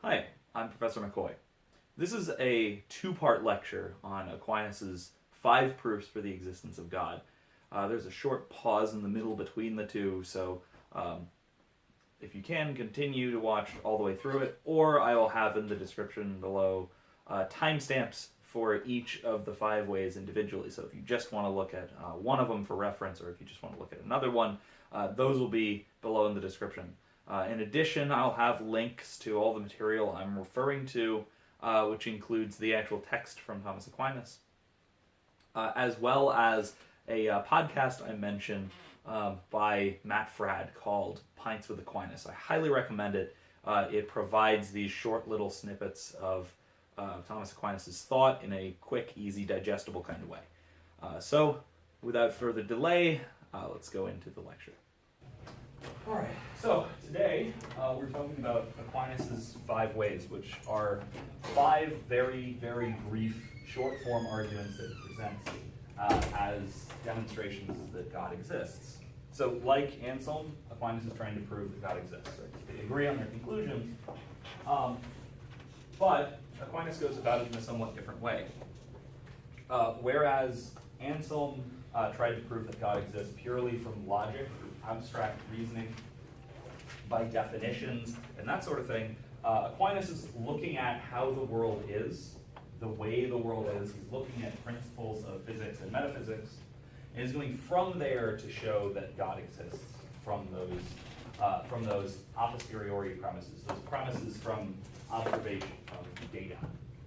Hi, I'm Professor McCoy. This is a two-part lecture on Aquinas' 5 proofs for the existence of God. There's a short pause in the middle between the two, so if you can, continue to watch all the way through it, or I will have in the description below timestamps for each of the 5 ways individually. So if you just want to look at one of them for reference, or if you just want to look at another one, those will be below in the description. In addition, I'll have links to all the material I'm referring to, which includes the actual text from Thomas Aquinas, as well as a podcast I mentioned by Matt Fradd called Pints with Aquinas. I highly recommend it. It provides these short little snippets of Thomas Aquinas' thought in a quick, easy, digestible kind of way. So, without further delay, let's go into the lecture. Alright, so today we're talking about Aquinas' 5 ways, which are 5 very, very brief, short-form arguments that it presents as demonstrations that God exists. So, like Anselm, Aquinas is trying to prove that God exists. Right? They agree on their conclusions, but Aquinas goes about it in a somewhat different way. Whereas Anselm tried to prove that God exists purely from logic, abstract reasoning, by definitions, and that sort of thing, Aquinas is looking at how the world is, the way the world is. He's looking at principles of physics and metaphysics, and is going from there to show that God exists from those a posteriori premises, those premises from observation, from data.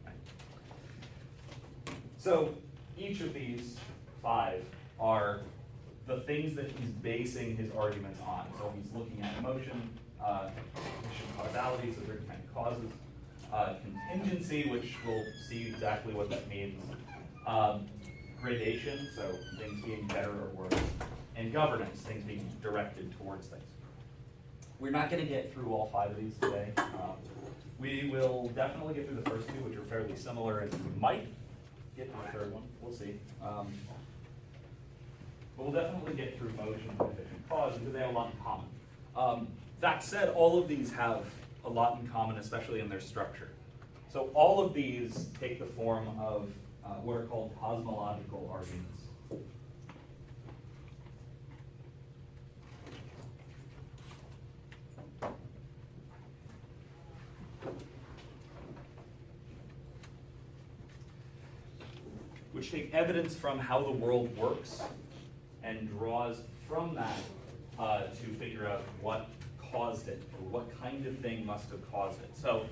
Right? So each of these 5 are the things that he's basing his arguments on. So he's looking at motion, causality, so different kind of causes, contingency, which we'll see exactly what that means, gradation, so things being better or worse, and governance, things being directed towards things. We're not going to get through all 5 of these today. We will definitely get through the first 2, which are fairly similar, and we might get to the third one. We'll see. But we'll definitely get through motion, efficient cause, because they have a lot in common. That said, all of these have a lot in common, especially in their structure. So all of these take the form of what are called cosmological arguments. Which take evidence from how the world works and draws from that to figure out what caused it, or what kind of thing must have caused it. So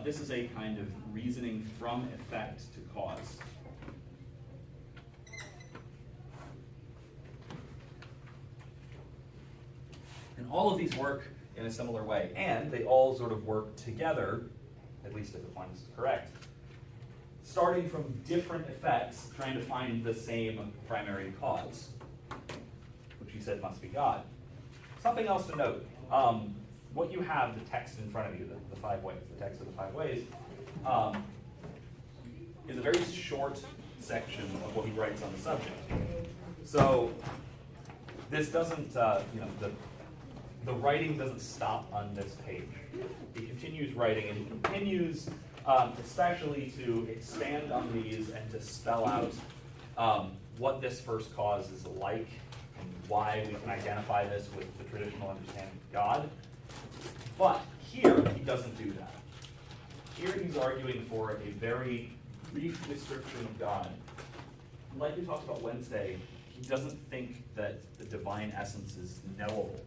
this is a kind of reasoning from effect to cause. And all of these work in a similar way, and they all sort of work together, at least if Aquinas is correct, starting from different effects, trying to find the same primary cause, which he said must be God. Something else to note. What you have, the text in front of you, the 5 ways, the text of the 5 ways, is a very short section of what he writes on the subject. So this doesn't, the writing doesn't stop on this page. He continues writing, and he continues especially to expand on these and to spell out what this first cause is like, and why we can identify this with the traditional understanding of God. But here, he doesn't do that. Here he's arguing for a very brief description of God. Like we talked about Wednesday, he doesn't think that the divine essence is knowable.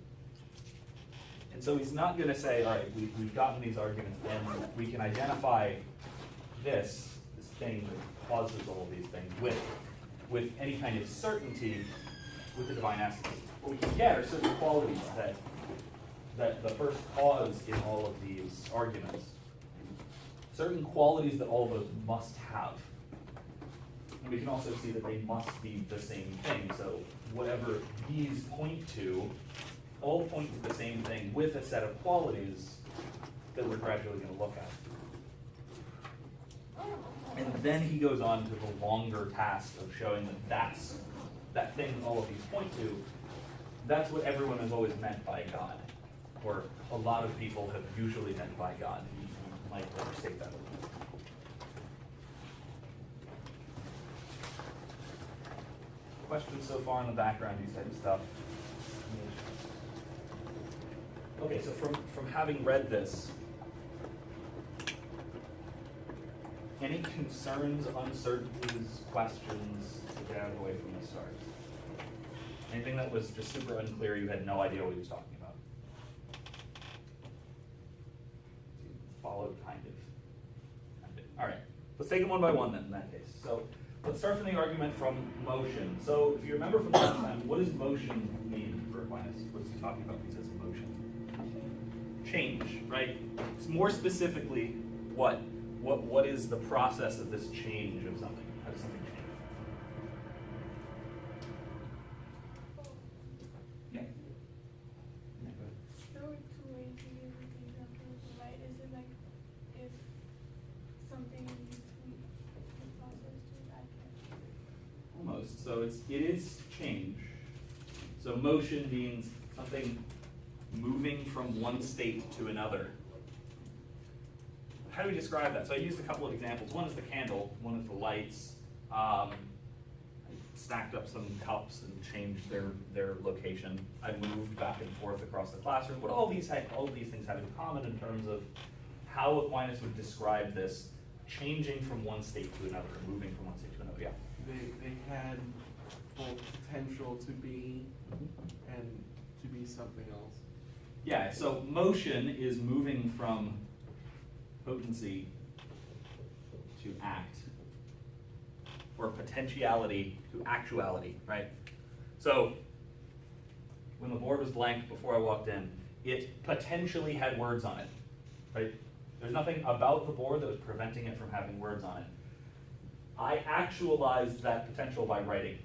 And so he's not going to say, all right, we've gotten these arguments, and we can identify this thing that causes all of these things with any kind of certainty with the divine essence. What we can get are certain qualities that the first cause in all of these arguments. Certain qualities that all of those must have. And we can also see that they must be the same thing. So whatever these point to, all point to the same thing with a set of qualities that we're gradually going to look at. And then he goes on to the longer task of showing that that thing all of these point to, that's what everyone has always meant by God, or a lot of people have usually meant by God. might overstate that a little. Questions so far in the background, these type of stuff? Okay, so from having read this, any concerns, uncertainties, questions to get out of the way from the start? Anything that was just super unclear, you had no idea what he was talking about? Followed, kind of. All right, let's take them one by one then in that case. So let's start from the argument from motion. So if you remember from last time, what does motion mean for Aquinas? What is he talking about when he says motion? Change, right? It's more specifically, what is the process of this change of something? How does something change? Yeah. There were two ways to give this example, right? Is it like if something needs to be processed to that change? Almost. So it is change. So motion means something moving from one state to another. How do we describe that? So I used a couple of examples. One is the candle, one is the lights. I stacked up some cups and changed their location. I moved back and forth across the classroom. What all these things have in common in terms of how Aquinas would describe this changing from one state to another, or moving from one state to another? Yeah. They had both potential to be and to be something else. Yeah, so motion is moving from potency to act, or potentiality to actuality, right? So when the board was blank before I walked in, it potentially had words on it, right? There's nothing about the board that was preventing it from having words on it. I actualized that potential by writing.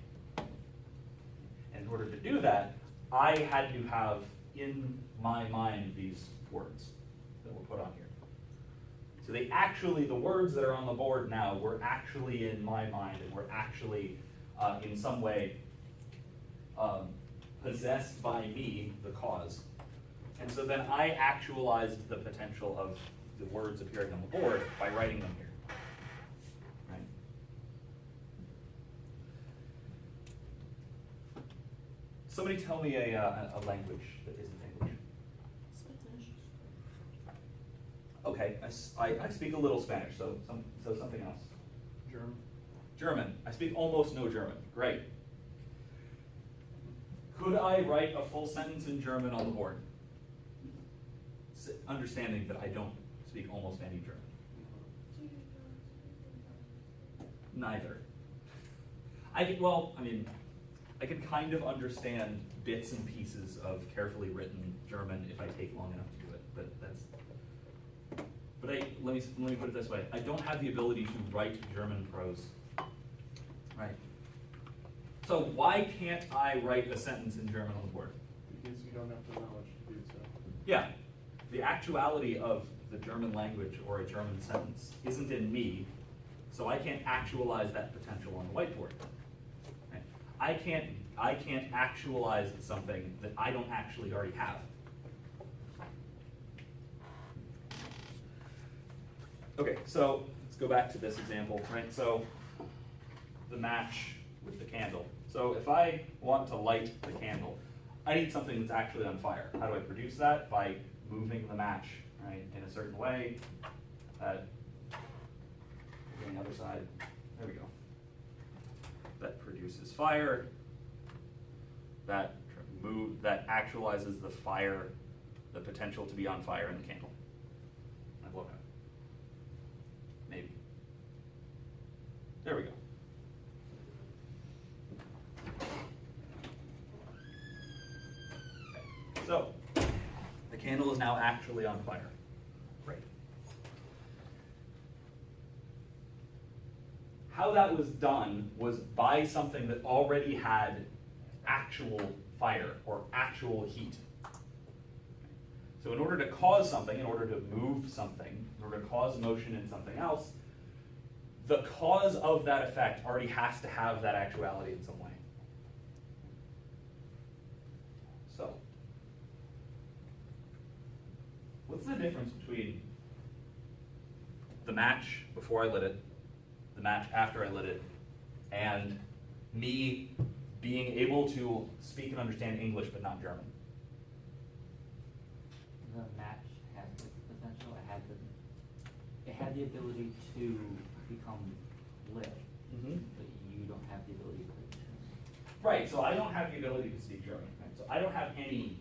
And in order to do that, I had to have in my mind these words that were put on here. So the words that are on the board now were actually in my mind and were actually in some way possessed by me, the cause. And so then I actualized the potential of the words appearing on the board by writing them here. Right? Somebody tell me a language that isn't English. Spanish. Okay, I speak a little Spanish, so something else. German. German. I speak almost no German. Great. Could I write a full sentence in German on the board? Understanding that I don't speak almost any German. Neither. I can kind of understand bits and pieces of carefully written German if I take long enough to do it, let me put it this way. I don't have the ability to write German prose. Right. So why can't I write a sentence in German on the board? Because you don't have the knowledge to do so. Yeah. The actuality of the German language or a German sentence isn't in me, so I can't actualize that potential on the whiteboard. Right? I can't actualize something that I don't actually already have. Okay, so let's go back to this example, right? So the match with the candle. So if I want to light the candle, I need something that's actually on fire. How do I produce that? By moving the match, right, in a certain way. On the other side, there we go. That produces fire. That actualizes the fire, the potential to be on fire in the candle. I blow it out. Maybe. There we go. Okay. So the candle is now actually on fire. Great. How that was done was by something that already had actual fire or actual heat. So in order to cause something, in order to move something, in order to cause motion in something else, the cause of that effect already has to have that actuality in some way. So, what's the difference between the match before I lit it, the match after I lit it, and me being able to speak and understand English but not German. The match has the potential. It had the ability to become lit, Mm-hmm. but you don't have the ability to. Right, so I don't have the ability to speak German. Right? So I don't have any,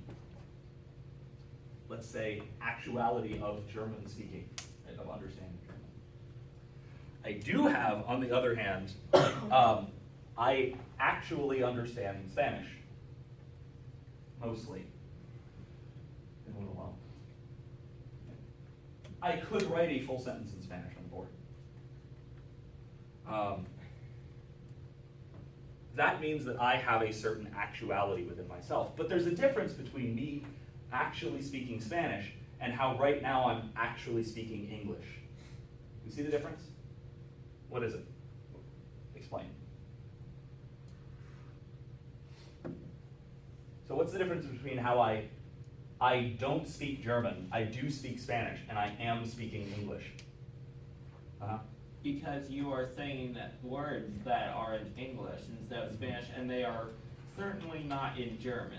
let's say, actuality of German speaking, right, of understanding German. I do have, on the other hand, I actually understand Spanish, mostly. A little while. I could write a full sentence in Spanish on the board. That means that I have a certain actuality within myself. But there's a difference between me actually speaking Spanish and how right now I'm actually speaking English. You see the difference? What is it? Explain. So what's the difference between how I don't speak German, I do speak Spanish, and I am speaking English? Uh-huh. Because you are saying that words that are in English instead of Spanish, and they are certainly not in German.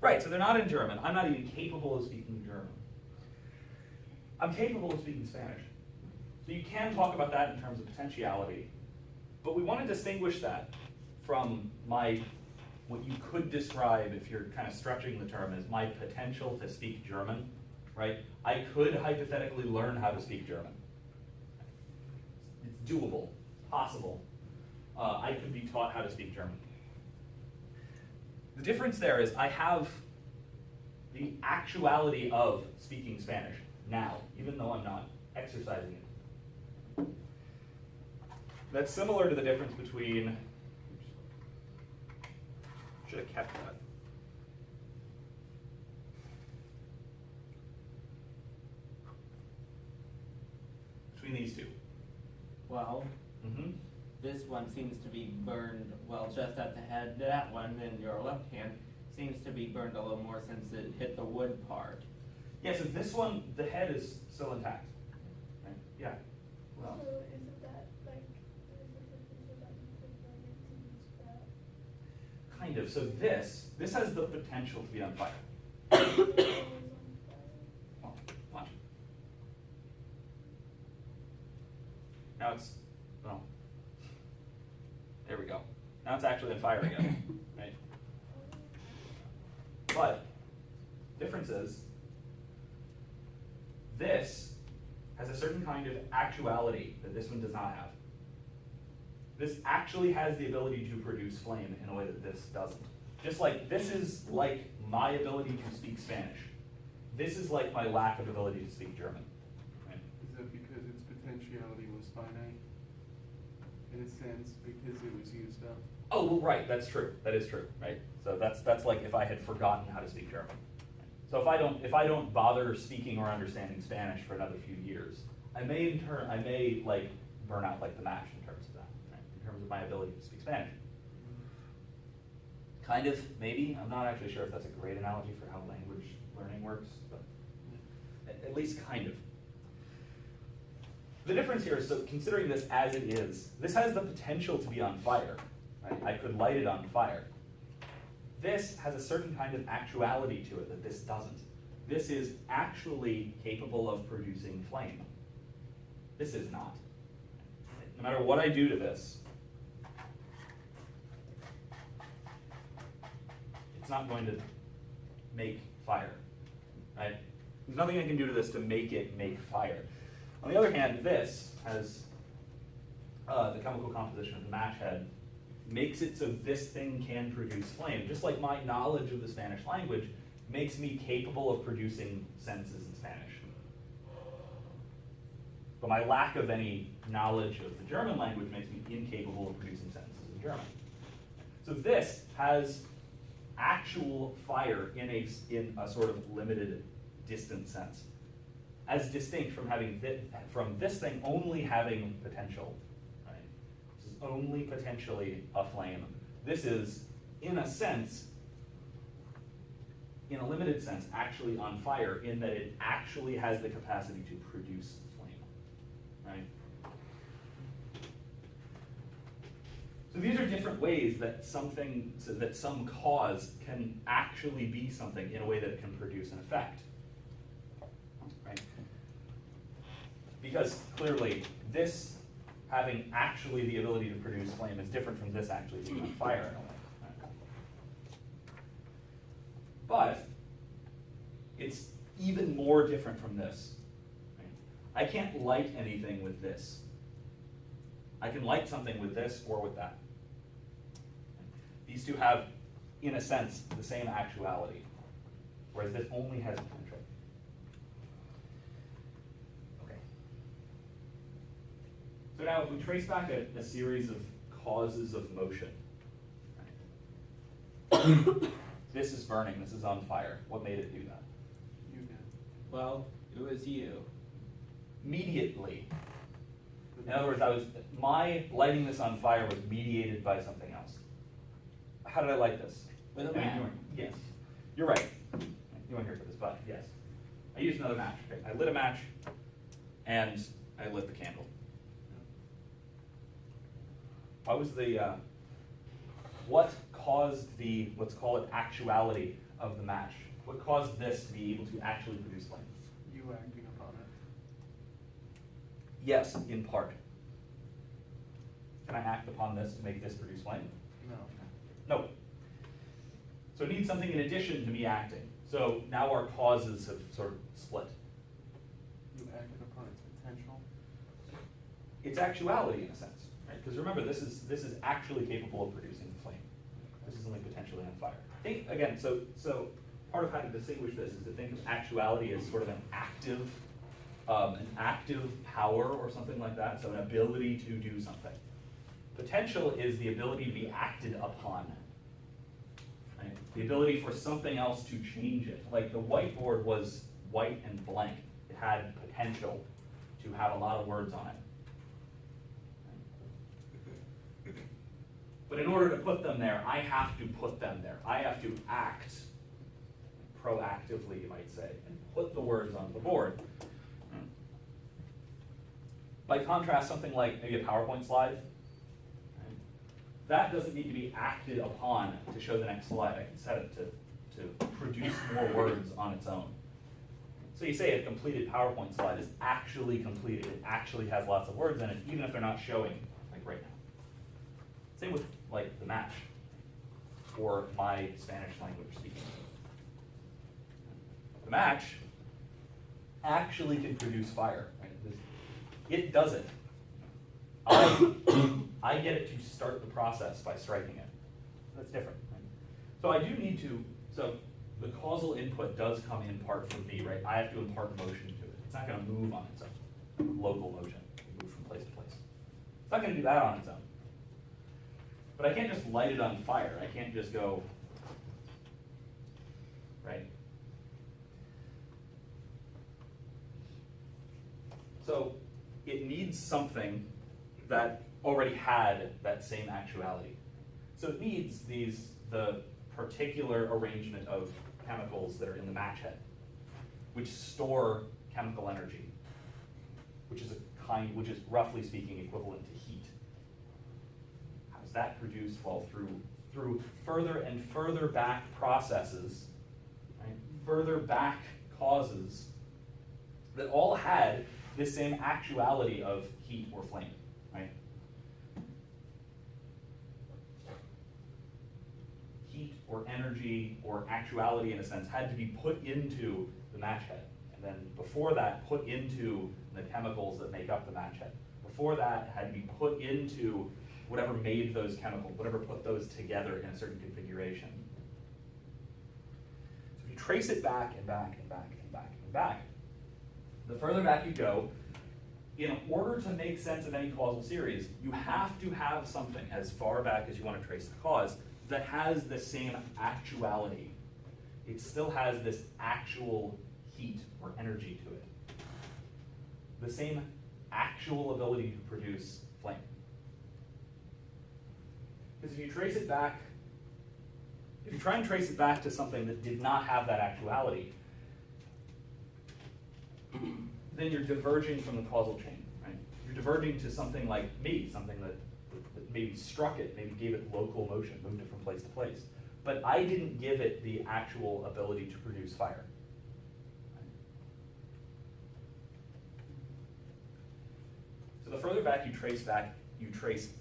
Right, so they're not in German. I'm not even capable of speaking German. I'm capable of speaking Spanish. So you can talk about that in terms of potentiality, but we want to distinguish that from what you could describe, if you're kind of stretching the term, as my potential to speak German, right? I could hypothetically learn how to speak German. It's doable, possible. I could be taught how to speak German. The difference there is I have the actuality of speaking Spanish now, even though I'm not exercising it. That's similar to the difference between, should have kept that. Between these two. Well, Mm-hmm. this one seems to be burned, well, just at the head. That one in your left hand seems to be burned a little more since it hit the wood part. Yeah, so this one, the head is still intact. Right? Yeah. Well, So isn't that like there's a potential that you could burn it to use that? kind of. So this has the potential to be on fire. Always on fire. Well, watch. Now it's, well, there we go. Now it's actually on fire again, right? But, difference is, this has a certain kind of actuality that this one does not have. This actually has the ability to produce flame in a way that this doesn't. Just like this is like my ability to speak Spanish. This is like my lack of ability to speak German. Right? Is that because its potentiality was finite? In a sense, because it was used up? Oh, well, right, that's true. That is true, right? So that's like if I had forgotten how to speak German. So if I don't bother speaking or understanding Spanish for another few years, I may like burn out like the match in terms of that, right? In terms of my ability to speak Spanish. Kind of, maybe. I'm not actually sure if that's a great analogy for how language learning works, but at least kind of. The difference here is, so considering this as it is, this has the potential to be on fire. Right? I could light it on fire. This has a certain kind of actuality to it that this doesn't. This is actually capable of producing flame. This is not. No matter what I do to this, it's not going to make fire. Right? There's nothing I can do to this to make it make fire. On the other hand, this has the chemical composition of the match head makes it so this thing can produce flame. Just like my knowledge of the Spanish language makes me capable of producing sentences in Spanish. But my lack of any knowledge of the German language makes me incapable of producing sentences in German. So this has actual fire in a sort of limited, distant sense, as distinct from from this thing only having potential. Right? This is only potentially a flame. This is, in a sense, in a limited sense, actually on fire, in that it actually has the capacity to produce flame. right? So these are different ways that some cause can actually be something in a way that it can produce an effect, right? Because clearly, this having actually the ability to produce flame is different from this actually being on fire in a way. Right? But it's even more different from this. Right? I can't light anything with this. I can light something with this or with that. These two have, in a sense, the same actuality, whereas this only has potential. Okay. So now if we trace back a series of causes of motion, right? This is burning, this is on fire. What made it do that? You did. Well, it was you. Mediately. In other words, my lighting this on fire was mediated by something else. How did I light this? With a I mean, match. yes, you're right. You weren't here for this, but yes. I used another match. Okay. I lit a match, and I lit the candle. What caused the, let's call it actuality of the match? What caused this to be able to actually produce flame? You acting upon it. Yes, in part. Can I act upon this to make this produce flame? No. No. So it needs something in addition to me acting. So now our causes have sort of split. You acted upon its potential. It's actuality in a sense, right? Because remember, this is actually capable of producing flame. This is only potentially on fire. Think again. So part of how to distinguish this is to think of actuality as sort of an active power or something like that. So an ability to do something. Potential is the ability to be acted upon. Right? The ability for something else to change it. Like the whiteboard was white and blank. It had potential to have a lot of words on it. But in order to put them there, I have to put them there. I have to act proactively, you might say, and put the words on the board. By contrast, something like maybe a PowerPoint slide, that doesn't need to be acted upon to show the next slide. I can set it to produce more words on its own. So you say a completed PowerPoint slide is actually completed. It actually has lots of words in it, even if they're not showing, like right now. Same with like the match, or my Spanish language speaking. The match actually can produce fire. Right? It does it. I get it to start the process by striking it. That's different. Right? So I do need to, so the causal input does come in part from me, right? I have to impart motion to it. It's not going to move on its own. Local motion, move from place to place. It's not going to do that on its own. But I can't just light it on fire. I can't just go, right? So it needs something that already had that same actuality. So it needs the particular arrangement of chemicals that are in the match head, which store chemical energy, which is roughly speaking equivalent to heat. How does that produce? Well, through further and further back processes, right? Further back causes that all had this same actuality of heat or flame, right? Heat or energy or actuality, in a sense, had to be put into the match head. And then before that, put into the chemicals that make up the match head. Before that, had to be put into whatever made those chemicals, whatever put those together in a certain configuration. So if you trace it back and back and back and back and back, the further back you go, in order to make sense of any causal series, you have to have something as far back as you want to trace the cause that has the same actuality. It still has this actual heat or energy to it. The same actual ability to produce flame. Because if you trace it back, if you try and trace it back to something that did not have that actuality, then you're diverging from the causal chain, right? diverging to something like me, something that maybe struck it, maybe gave it local motion, moved it from place to place. But I didn't give it the actual ability to produce fire. So the further back, you trace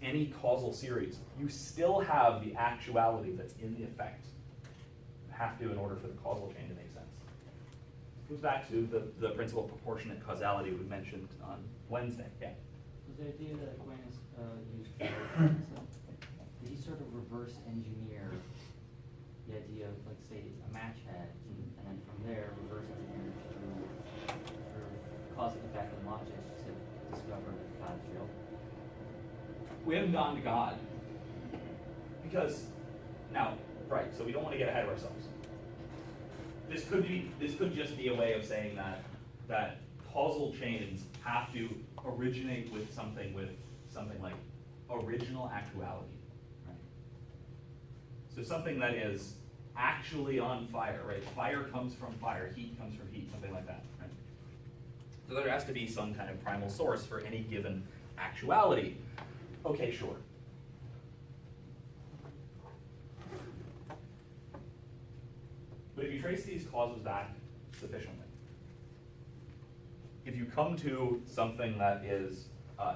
any causal series, you still have the actuality that's in the effect. You have to in order for the causal chain to make sense. It goes back to the principle of proportionate causality we mentioned on Wednesday. Yeah. Was the idea that Aquinas used for, did he sort of reverse engineer the idea of, like, say, a match head, and then from there reverse engineer through cause and effect and logic to discover that God's real? We haven't gone to God. Because, now, right, so we don't want to get ahead of ourselves. This could just be a way of saying that causal chains have to originate with something like original actuality, right? So something that is actually on fire, right? Fire comes from fire, heat comes from heat, something like that, right? So there has to be some kind of primal source for any given actuality. Okay, sure. But if you trace these causes back sufficiently, if you come to something that is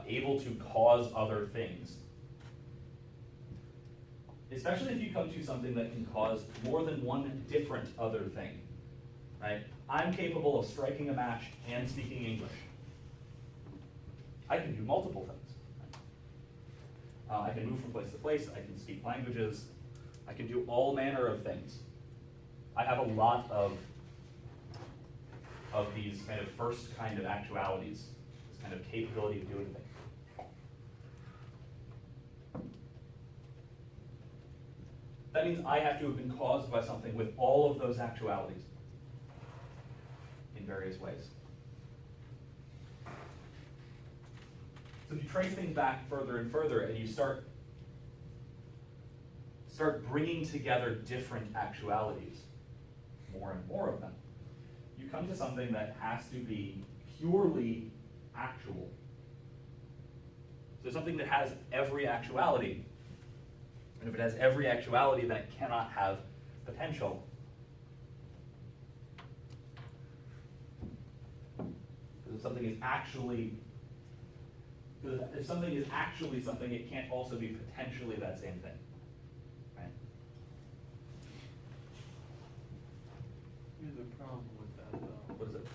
able to cause other things, especially if you come to something that can cause more than one different other thing, right? I'm capable of striking a match and speaking English. I can do multiple things. I can move from place to place, I can speak languages, I can do all manner of things. I have a lot of these kind of first kind of actualities, this kind of capability of doing things. That means I have to have been caused by something with all of those actualities in various ways. So if you trace things back further and further, and you start bringing together different actualities, more and more of them, you come to something that has to be purely actual. So something that has every actuality. And if it has every actuality, then it cannot have potential. Because if something is actually something, it can't also be potentially that same thing. Right? Here's a problem with that, though. What is it?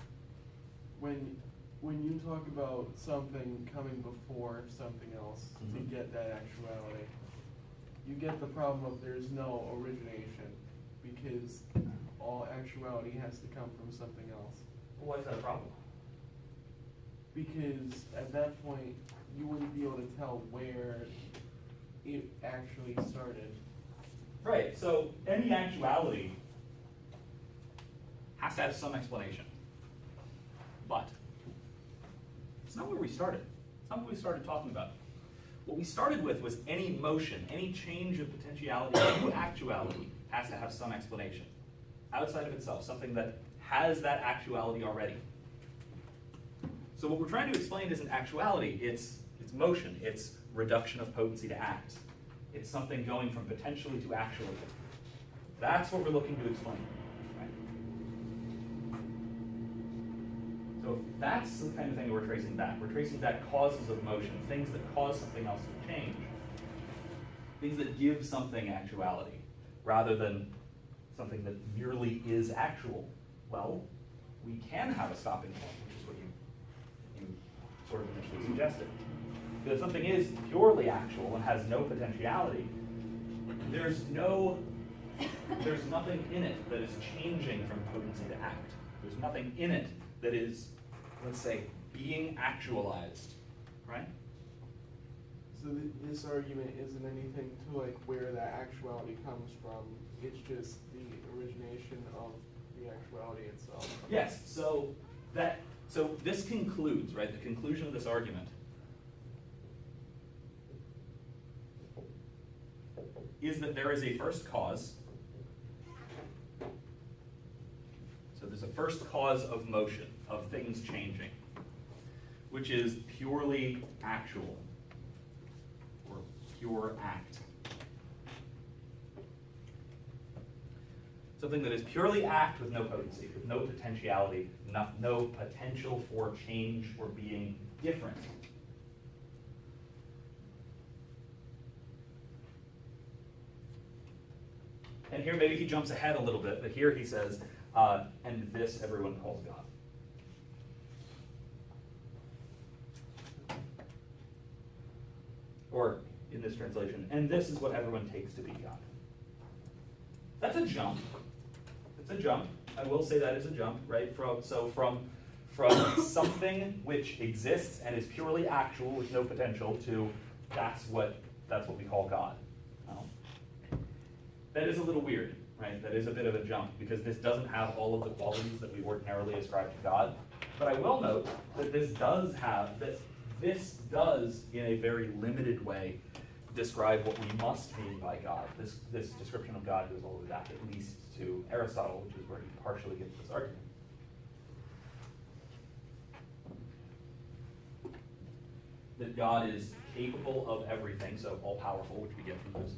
When you talk about something coming before something else to Mhm. get that actuality, you get the problem of there's no origination, because all actuality has to come from something else. Well, why is that a problem? Because at that point, you wouldn't be able to tell where it actually started. Right, so any actuality has to have some explanation. But it's not where we started. It's not what we started talking about. What we started with was any motion, any change of potentiality to actuality has to have some explanation. Outside of itself, something that has that actuality already. So what we're trying to explain isn't actuality, it's motion, it's reduction of potency to act. It's something going from potentially to actually. That's what we're looking to explain. Right? So that's the kind of thing that we're tracing back. We're tracing back causes of motion, things that cause something else to change. Things that give something actuality, rather than something that merely is actual. Well, we can have a stopping point, which is what you sort of initially suggested. Because if something is purely actual and has no potentiality, there's nothing in it that is changing from potency to act. There's nothing in it that is, let's say, being actualized, right? So this argument isn't anything to like where that actuality comes from. It's just the origination of the actuality itself. Yes, so this concludes, right? The conclusion of this argument is that there is a first cause. So there's a first cause of motion, of things changing, which is purely actual, or pure act. Something that is purely act with no potency, with no potentiality, no potential for change or being different. And here maybe he jumps ahead a little bit, but here he says, and this everyone calls God. Or in this translation, and this is what everyone takes to be God. That's a jump. It's a jump. I will say that is a jump, right? From something which exists and is purely actual with no potential to that's what we call God. That is a little weird, right? That is a bit of a jump because this doesn't have all of the qualities that we ordinarily ascribe to God. But I will note that this does, in a very limited way, describe what we must mean by God. This description of God goes all the way back at least to Aristotle, which is where he partially gets this argument. That God is capable of everything, so all-powerful, which we get from this.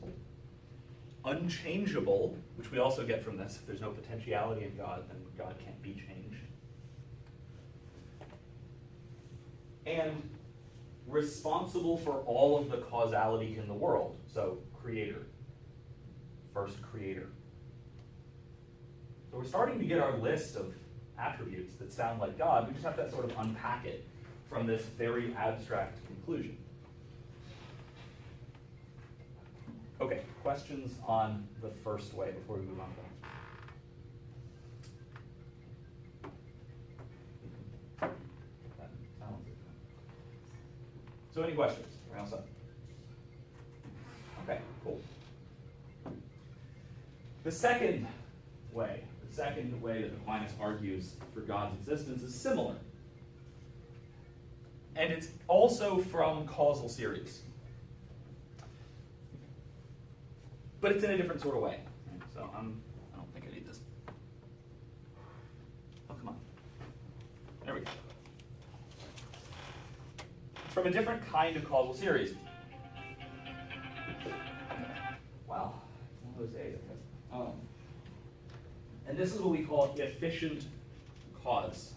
Unchangeable, which we also get from this. If there's no potentiality in God, then God can't be changed. And responsible for all of the causality in the world. So, creator. First creator. So we're starting to get our list of attributes that sound like God. We just have to sort of unpack it from this very abstract conclusion. Okay, questions on the first way before we move on to the next one? So any questions? We're all set. Okay, cool. The second way that Aquinas argues for God's existence is similar. And it's also from causal series. But it's in a different sort of way. So I don't think I need this. Oh, come on. There we go. It's from a different kind of causal series. Wow. It's one of those days, I guess. And this is what we call efficient cause.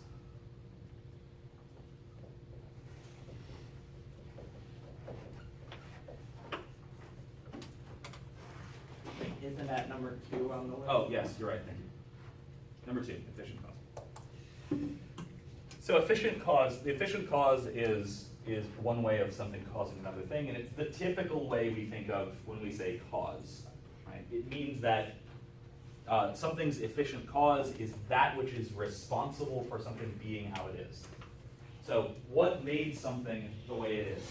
Isn't that number 2 on the list? Oh, yes, you're right. Thank you. Number 2, efficient cause. So the efficient cause is one way of something causing another thing, and it's the typical way we think of when we say cause. Right? It means that something's efficient cause is that which is responsible for something being how it is. So what made something the way it is?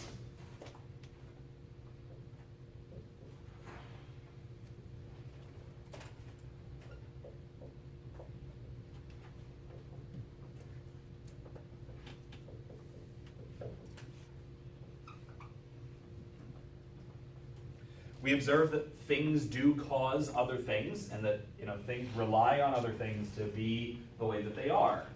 We observe that things do cause other things, and that things rely on other things to be the way that they are.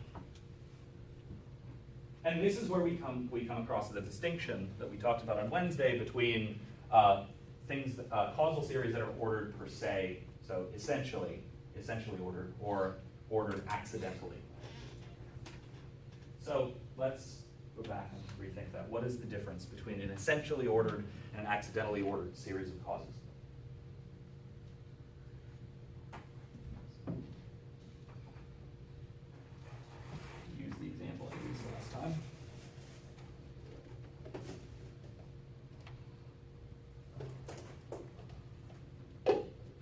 And this is where we come across the distinction that we talked about on Wednesday between causal series that are ordered per se, so essentially ordered, or ordered accidentally. So let's go back and rethink that. What is the difference between an essentially ordered and an accidentally ordered series of causes? Use the example I used last time.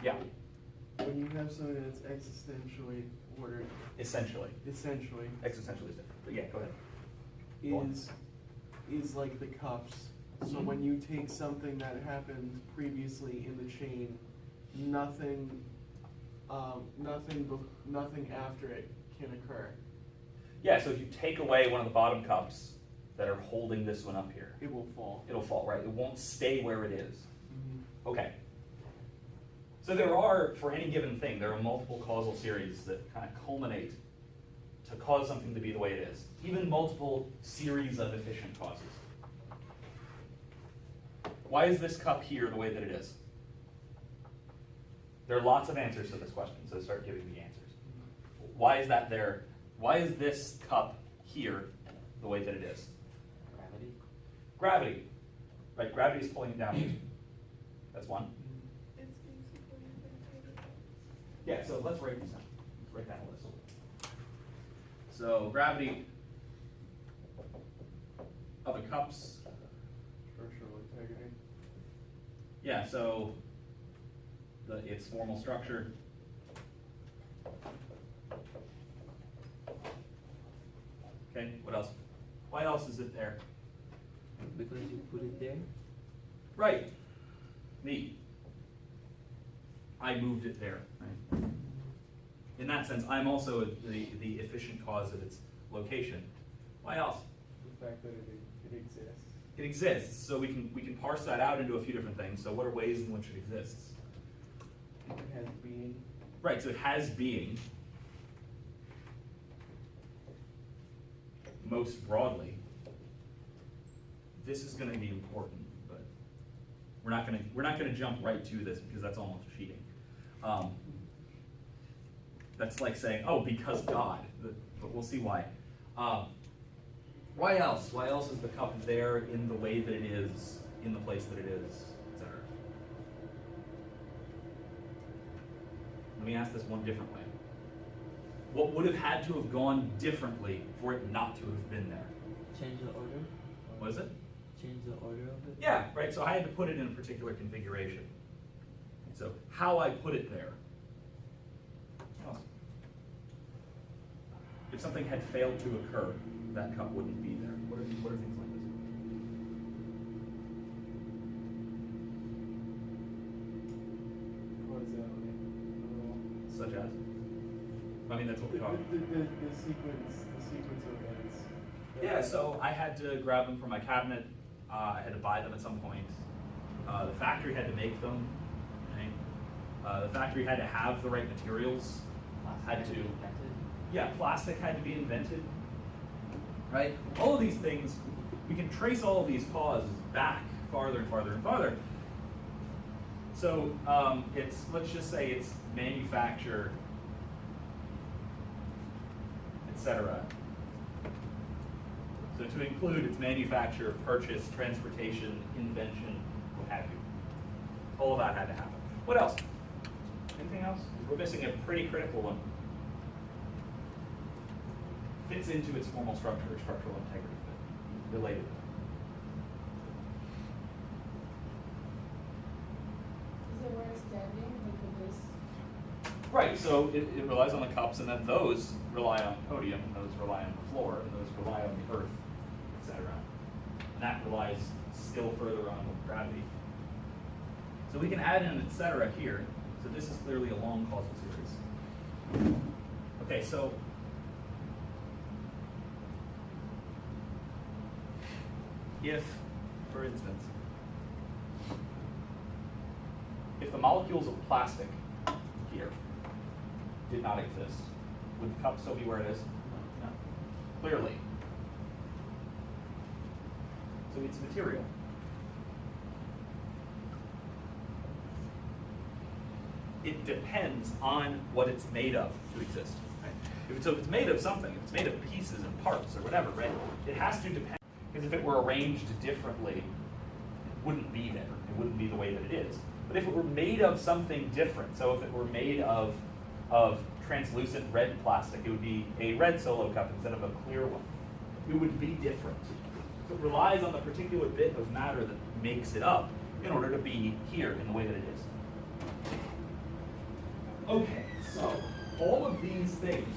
Yeah, When you have something that's existentially ordered, essentially. essentially, Existentially is different, but yeah, go ahead. Go on. is like the cups. So Mhm. when you take something that happened previously in the chain, nothing after it can occur. Yeah, so if you take away one of the bottom cups that are holding this one up here, It will fall. it'll fall, right? It won't stay where it is. Mhm. Okay. So there are, for any given thing, there are multiple causal series that kind of culminate to cause something to be the way it is. Even multiple series of efficient causes. Why is this cup here the way that it is? There are lots of answers to this question, so start giving me answers. Why is that there? Why is this cup here the way that it is? Gravity. Gravity. Right, gravity is pulling it down. That's one. It's being supported by the table. Yeah, so let's write these down. Let's write down a list. So gravity of the cups. Structural integrity. Yeah, so its formal structure. Okay, what else? Why else is it there? Because you put it there? Right. Me. I moved it there. Right? In that sense, I'm also the efficient cause of its location. Why else? The fact that it exists. It exists, so we can parse that out into a few different things. So what are ways in which it exists? It has being. Right, so it has being. Most broadly, this is going to be important, but we're not going to jump right to this because that's almost cheating. That's like saying, oh, because God, but we'll see why. Why else? Why else is the cup there in the way that it is, in the place that it is, etc.? Let me ask this one different way. What would have had to have gone differently for it not to have been there? Change the order? What is it? Change the order of it? Yeah, right, so I had to put it in a particular configuration. So how I put it there. What else? If something had failed to occur, that cup wouldn't be there. What are things like this? Causality. Such as? I mean, that's what we talk about. The sequence of events. Yeah, so I had to grab them from my cabinet. I had to buy them at some point. The factory had to make them. Right? The factory had to have the right materials. Had to. Yeah, plastic had to be invented. Right? All of these things, we can trace all of these causes back farther and farther and farther. So let's just say it's manufacture, etc. So to include its manufacture, purchase, transportation, invention, what have you. All of that had to happen. What else? Anything else? We're missing a pretty critical one. Fits into its formal structure, structural integrity, but related. Is it where it's standing, like this? Right, so it relies on the cups, and then those rely on the podium, and those rely on the floor, and those rely on the earth, etc. And that relies still further on with gravity. So we can add an etc. here. So this is clearly a long causal series. Okay, so if, for instance, if the molecules of plastic here did not exist, would the cup still be where it is? No. Clearly. So it's material. It depends on what it's made of to exist. Right? So if it's made of something, if it's made of pieces and parts or whatever, right? It has to depend. Because if it were arranged differently, it wouldn't be there. It wouldn't be the way that it is. But if it were made of something different, so if it were made of translucent red plastic, it would be a red solo cup instead of a clear one. It would be different. So it relies on the particular bit of matter that makes it up in order to be here in the way that it is. Okay, so all of these things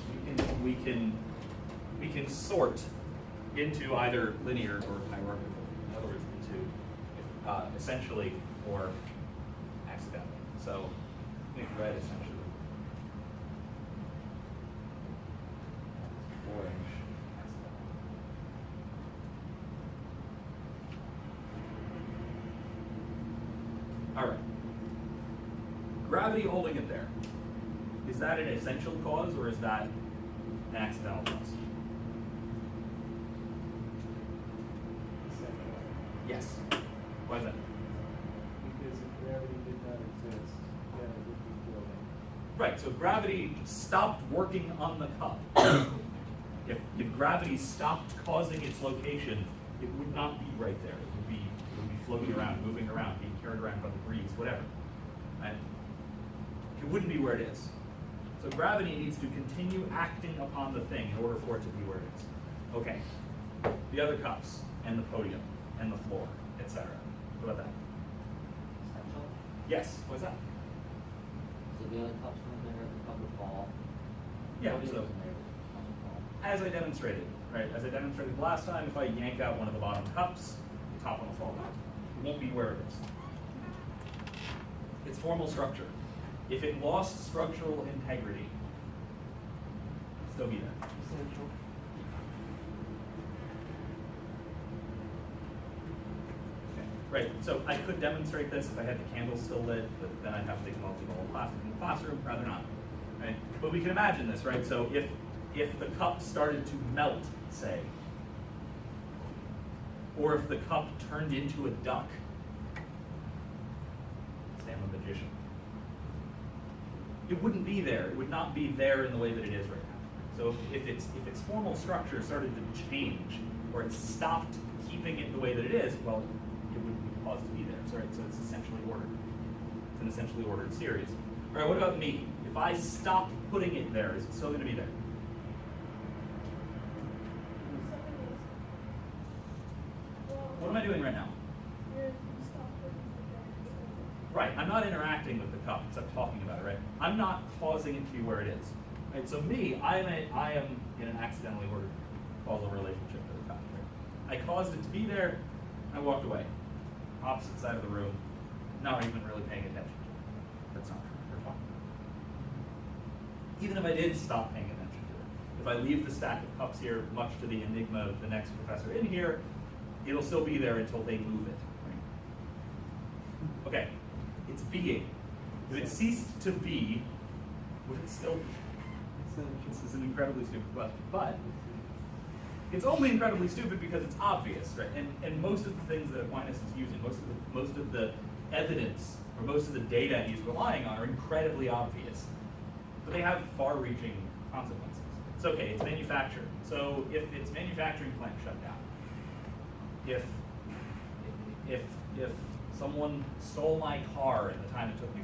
we can sort into either linear or hierarchical. In other words, into essentially or accidentally. So think red essentially. Orange accidentally. All right. Gravity holding it there. Is that an essential cause or is that an accidental cause. Second way. Yes. Why is that? Because if gravity did not exist, then it would be floating. Right, so if gravity stopped working on the cup, if gravity stopped causing its location, it would not be right there. It would be floating around, moving around, being carried around by the breeze, whatever. Right? It wouldn't be where it is. So gravity needs to continue acting upon the thing in order for it to be where it is. Okay. The other cups, and the podium, and the floor, etc. What about that? Essential. Yes, what's that? So the other cups were in there, the cup would fall. Yeah, Podium so was in there, the cup would fall. as I demonstrated, right? As I demonstrated last time, if I yank out one of the bottom cups, the top one will fall out. It won't be where it is. Its formal structure. If it lost structural integrity, it'd still be there. Essential. Okay. Right, so I could demonstrate this if I had the candle still lit, but then I'd have to take them all to the whole class in the classroom, rather not. Right? But we can imagine this, right? So if the cup started to melt, say, or if the cup turned into a duck, say I'm a magician, it wouldn't be there. It would not be there in the way that it is right now. So if its formal structure started to change, or it stopped keeping it the way that it is, well, it wouldn't be caused to be there. So, right, so it's essentially ordered. It's an essentially ordered series. All right, what about me? If I stop putting it there, is it still going to be there? What am I doing right now? Right, I'm not interacting with the cup, except talking about it, right? I'm not causing it to be where it is. Right, so me, I am in an accidentally ordered causal relationship to the cup. Right? I caused it to be there, I walked away. Opposite side of the room, not even really paying attention to it. That's not true. We're talking about it. Even if I did stop paying attention to it, if I leave the stack of cups here, much to the enigma of the next professor in here, it'll still be there until they move it. Right? Okay. It's being. If it ceased to be, would it still be? This is an incredibly stupid question, but it's only incredibly stupid because it's obvious, right? And most of the things that Aquinas is using, most of the evidence or most of the data he's relying on are incredibly obvious, but they have far-reaching consequences. It's okay. It's manufactured. So if its manufacturing plant shut down, if someone stole my car at the time it took me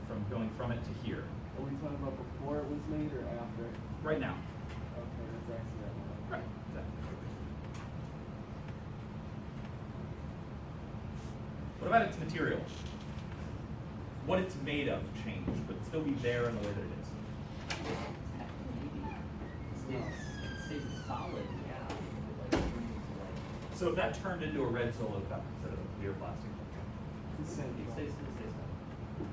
from going from it to here. Are we talking about before it was made or after? Right now. Okay, that's accidental. Right. Exactly. What about its material? What it's made of changed, but it still be there in the way that it is. Maybe. It stays solid, yeah. Like, So if that turned into a red Solo cup instead of a clear plastic cup, Essential. it stays solid.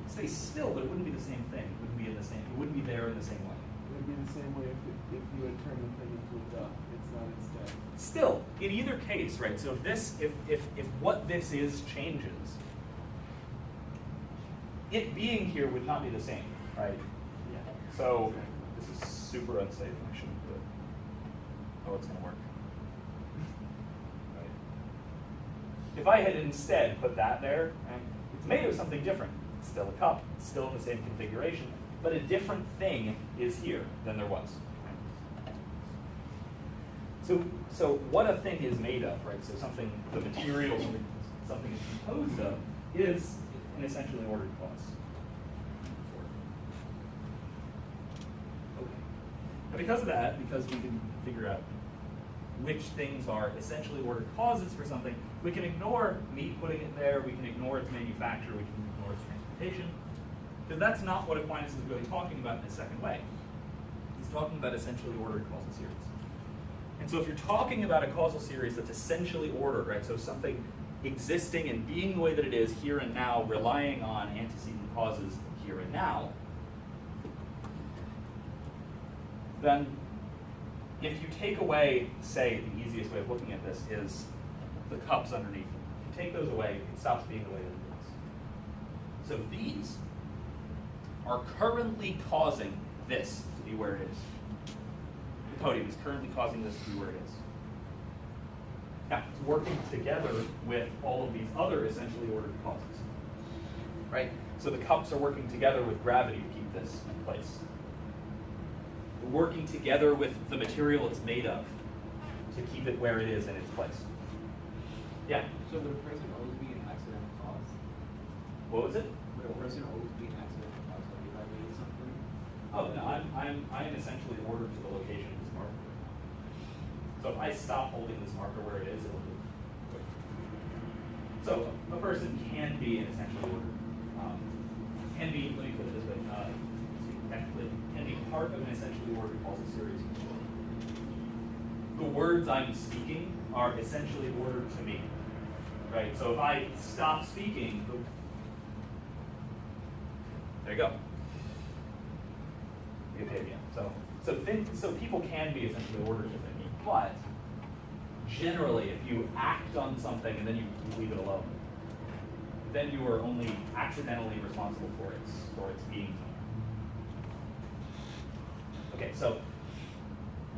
it'd stay still, but it wouldn't be the same thing. It wouldn't be in the same. It wouldn't be there in the same way. It would be the same way if you had turned the thing into a duck. It's not instead. Still, in either case, right? So if what this is changes, it being here would not be the same, right? Yeah. So this is super unsafe. I shouldn't do it. Oh, it's gonna work. Right. If I had instead put that there, right, it's made of something different. It's still a cup. It's still in the same configuration, but a different thing is here than there was. So what a thing is made of, right? So something, the material something is composed of, is an essentially ordered cause. Okay. And because of that, because we can figure out which things are essentially ordered causes for something, we can ignore me putting it there, we can ignore its manufacture, we can ignore its transportation, because that's not what Aquinas is really talking about in a second way. He's talking about essentially ordered causal series. And so if you're talking about a causal series that's essentially ordered, right, so something existing and being the way that it is here and now, relying on antecedent causes here and now, then if you take away, say, the easiest way of looking at this is the cups underneath. If you take those away, it stops being the way that it is. So these are currently causing this to be where it is. podium is currently causing this to be where it is. Now, it's working together with all of these other essentially ordered causes, right? So the cups are working together with gravity to keep this in place. They're working together with the material it's made of to keep it where it is in its place. Yeah? So would a person always be an accidental cause? What was it? Would a person always be an accidental cause? Like if I made something? Oh, no, I am essentially ordered to the location of this marker. So if I stop holding this marker where it is, it'll move. So a person can be an essentially ordered, can be, let me put it this way, technically, can be part of an essentially ordered causal series. The words I'm speaking are essentially ordered to me, right? So if I stop speaking, there you go. So people can be essentially ordered within me, but generally, if you act on something and then you leave it alone, then you are only accidentally responsible for its being somewhere. Okay, so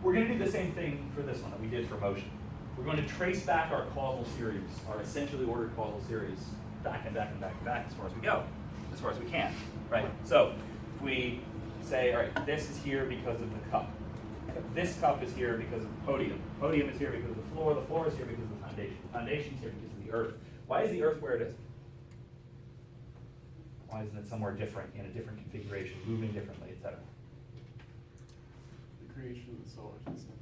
we're going to do the same thing for this one that we did for motion. We're going to trace back our causal series, our essentially ordered causal series, back and back and back and back as far as we go, as far as we can, right? So if we say, all right, this is here because of the cup. This cup is here because of the podium. The podium is here because of the floor is here because of the foundation. The foundation is here because of the earth. Why is the earth where it is? Why isn't it somewhere different, in a different configuration, moving differently, etc.? The creation of the solar system.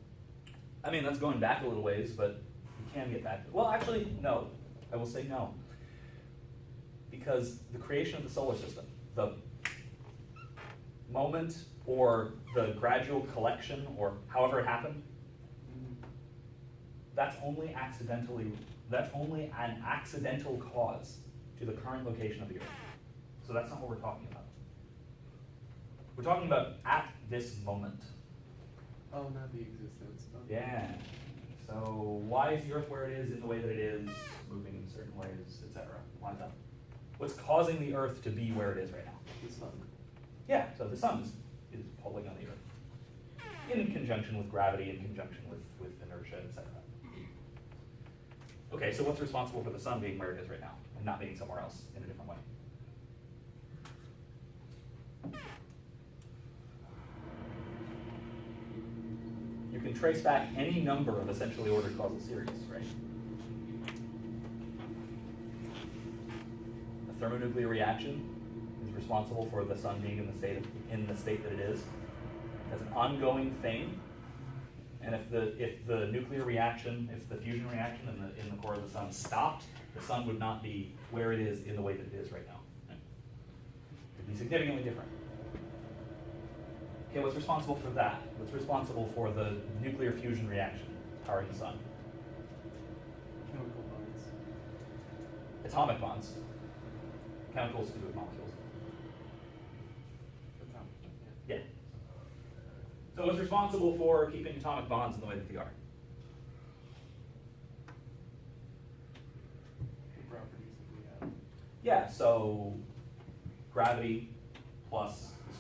I mean, that's going back a little ways, but we can get back. Well, actually, no. I will say no. Because the creation of the solar system, the moment or the gradual collection or however it happened, that's only an accidental cause to the current location of the Earth. So that's not what we're talking about. We're talking about at this moment. Oh, not the existence. Okay. Yeah. So why is the Earth where it is in the way that it is, moving in certain ways, etc.? Why is that? What's causing the Earth to be where it is right now? The sun. Yeah, so the sun is pulling on the Earth. In conjunction with gravity, in conjunction with inertia, etc. Okay, so what's responsible for the sun being where it is right now and not being somewhere else in a different way? You can trace back any number of essentially ordered causal series, right? A thermonuclear reaction is responsible for the sun being in the state that it is. That's an ongoing thing. And if the nuclear reaction, if the fusion reaction in the core of the sun stopped, the sun would not be where it is in the way that it is right now. Right? It would be significantly different. Okay, what's responsible for that? What's responsible for the nuclear fusion reaction powering the sun? Chemical bonds. Atomic bonds. Chemicals to do with molecules. Atomic. Yeah. So what's responsible for keeping atomic bonds in the way that they are? The properties that we have. Yeah, so gravity plus the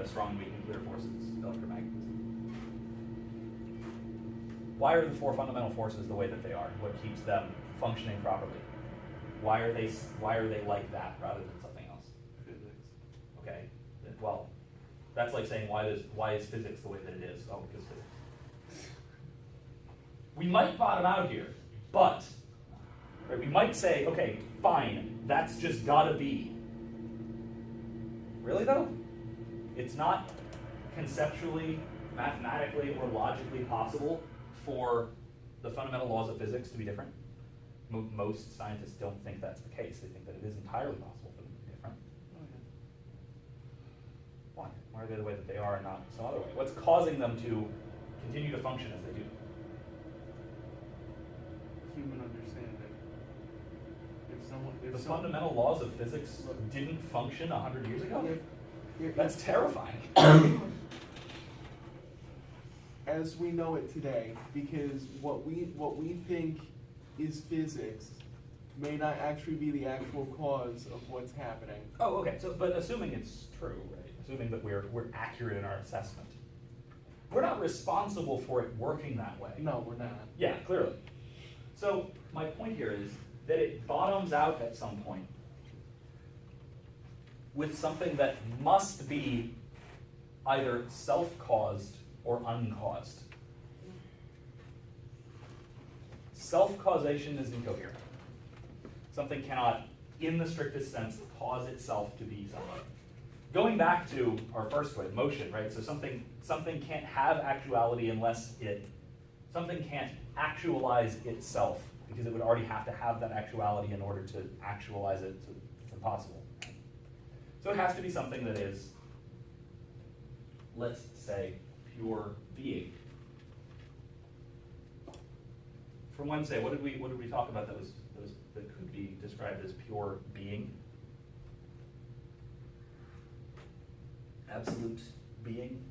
strong and weak nuclear forces, electromagnetism. Why are the four fundamental forces the way that they are? What keeps them functioning properly? Why are they like that rather than something else? Physics. Okay, well, that's like saying why is physics the way that it is? Oh, because physics. We might bottom out here, but right, we might say, okay, fine, that's just gotta be. Really though? It's not conceptually, mathematically, or logically possible for the fundamental laws of physics to be different. Most scientists don't think that's the case. They think that it is entirely possible for them to be different. Why? Why are they the way that they are and not some other way? What's causing them to continue to function as they do? Human understanding. The fundamental laws of physics didn't function 100 years ago? If- That's terrifying. as we know it today, because what we think is physics may not actually be the actual cause of what's happening. Oh, okay. So, but assuming it's true, right? Assuming that we're accurate in our assessment, we're not responsible for it working that way. No, we're not. Yeah, clearly. So my point here is that it bottoms out at some point with something that must be either self-caused or uncaused. Self-causation is incoherent. Something cannot, in the strictest sense, cause itself to be something. Going back to our first way, motion, right? So something can't have actuality unless something can't actualize itself, because it would already have to have that actuality in order to actualize it. So it's impossible. So it has to be something that is, let's say, pure being. From Wednesday, what did we talk about that could be described as pure being? Absolute being.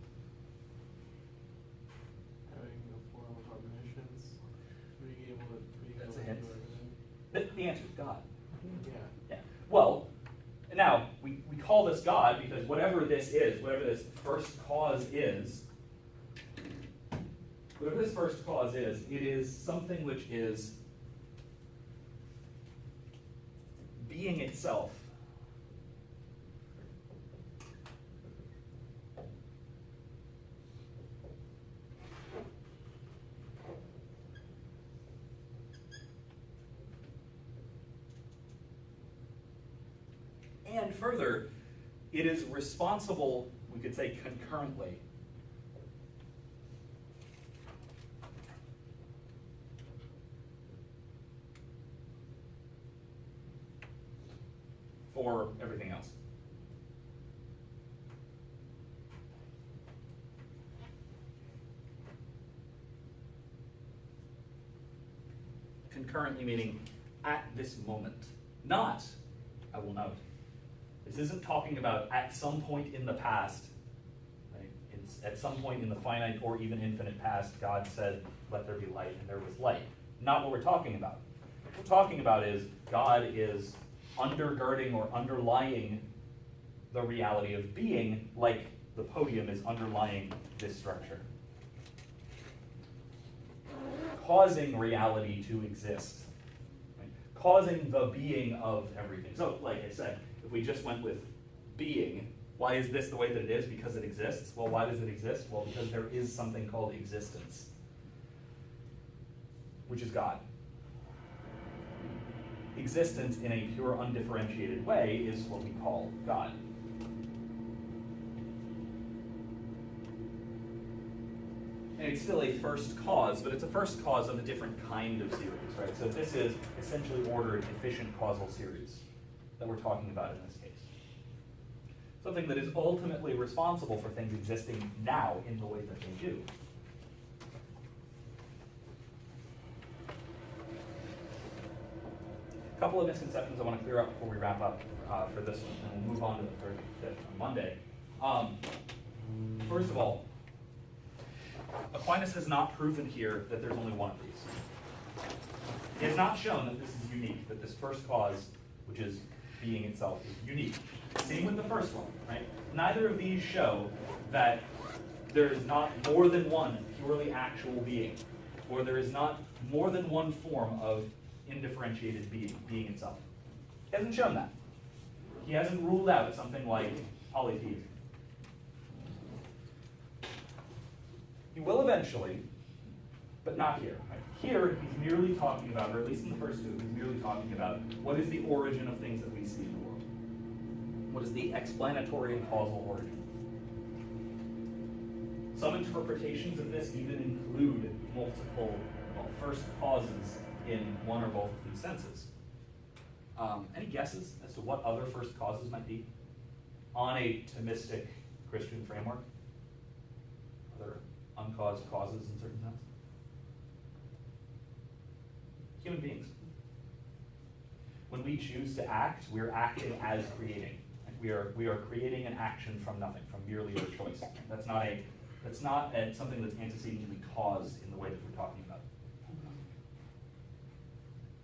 Having a form of omniscience, being able to That's a do hint. everything. The answer is God. Yeah. Yeah. Well, now we call this God because whatever this is, whatever this first cause is, it is something which is being itself. And further, it is responsible, we could say concurrently, for everything else. Concurrently meaning at this moment. Not, I will note, this isn't talking about at some point in the past, right? It's at some point in the finite or even infinite past, God said, let there be light, and there was light. Not what we're talking about. What we're talking about is God is undergirding or underlying the reality of being, like the podium is underlying this structure. Causing reality to exist. Right? Causing the being of everything. So, like I said, if we just went with being, why is this the way that it is? Because it exists. Well, why does it exist? Well, because there is something called existence, which is God. Existence in a pure, undifferentiated way is what we call God. And it's still a first cause, but it's a first cause of a different kind of series, right? So this is essentially ordered efficient causal series that we're talking about in this case. Something that is ultimately responsible for things existing now in the way that they do. A couple of misconceptions I want to clear up before we wrap up for this one, and we'll move on to the third fifth on Monday. First of all, Aquinas has not proven here that there's only one of these. He has not shown that this is unique, that this first cause, which is being itself, is unique. Same with the first one, right? Neither of these show that there is not more than one purely actual being, or there is not more than one form of indifferentiated being itself. He hasn't shown that. He hasn't ruled out something like polytheism. He will eventually, but not here. Right? Here, he's merely talking about, or at least in the first two, he's merely talking about what is the origin of things that we see in the world. What is the explanatory and causal origin? Some interpretations of this even include multiple, first causes in one or both of these senses. Any guesses as to what other first causes might be on a Thomistic Christian framework? Other uncaused causes in certain sense? Human beings. When we choose to act, we're acting as creating. We are creating an action from nothing, from merely our choice. That's not something that's antecedent to be caused in the way that we're talking about.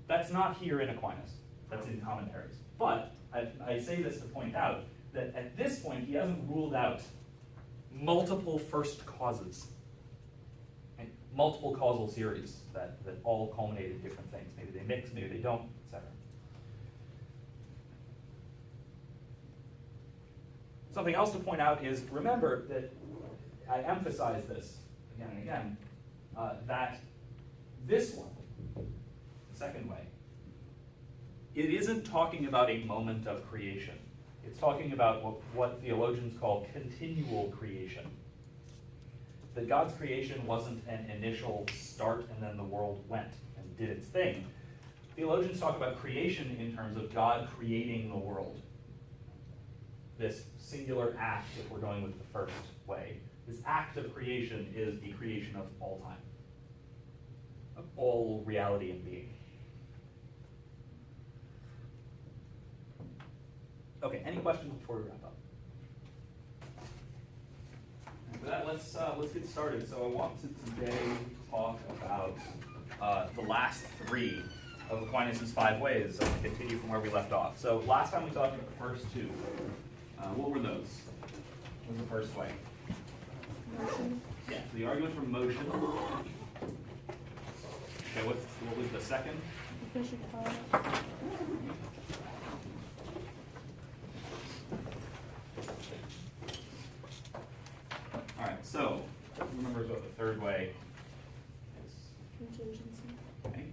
That's not here in Aquinas. That's in commentaries. But I say this to point out that at this point, he hasn't ruled out multiple first causes. multiple causal series that all culminate in different things. Maybe they mix, maybe they don't, etc. Something else to point out is, remember that I emphasize this again and again, that this one, the second way, it isn't talking about a moment of creation. It's talking about what theologians call continual creation. That God's creation wasn't an initial start and then the world went and did its thing. Theologians talk about creation in terms of God creating the world. This singular act, if we're going with the first way, this act of creation is the creation of all time, of all reality and being. Okay, any questions before we wrap up? For that, let's get started. So I want to today talk about the last three of Aquinas' 5 ways. So I'm going to continue from where we left off. So last time we talked about the first two. What were those? What was the first way? Motion. Yeah, so the argument from motion. Okay, what was the second? Efficient cause. All right, so who remembers what the third way is? Contingency. Okay.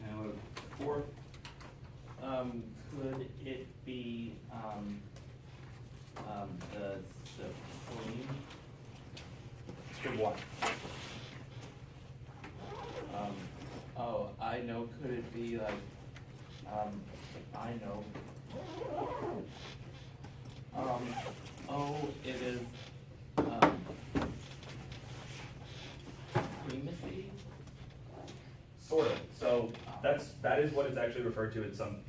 Now, fourth. Could it be, the supreme? Good one. Oh, I know, could it be like, I know. It is, primacy? Sort of. So that is what it's actually referred to in some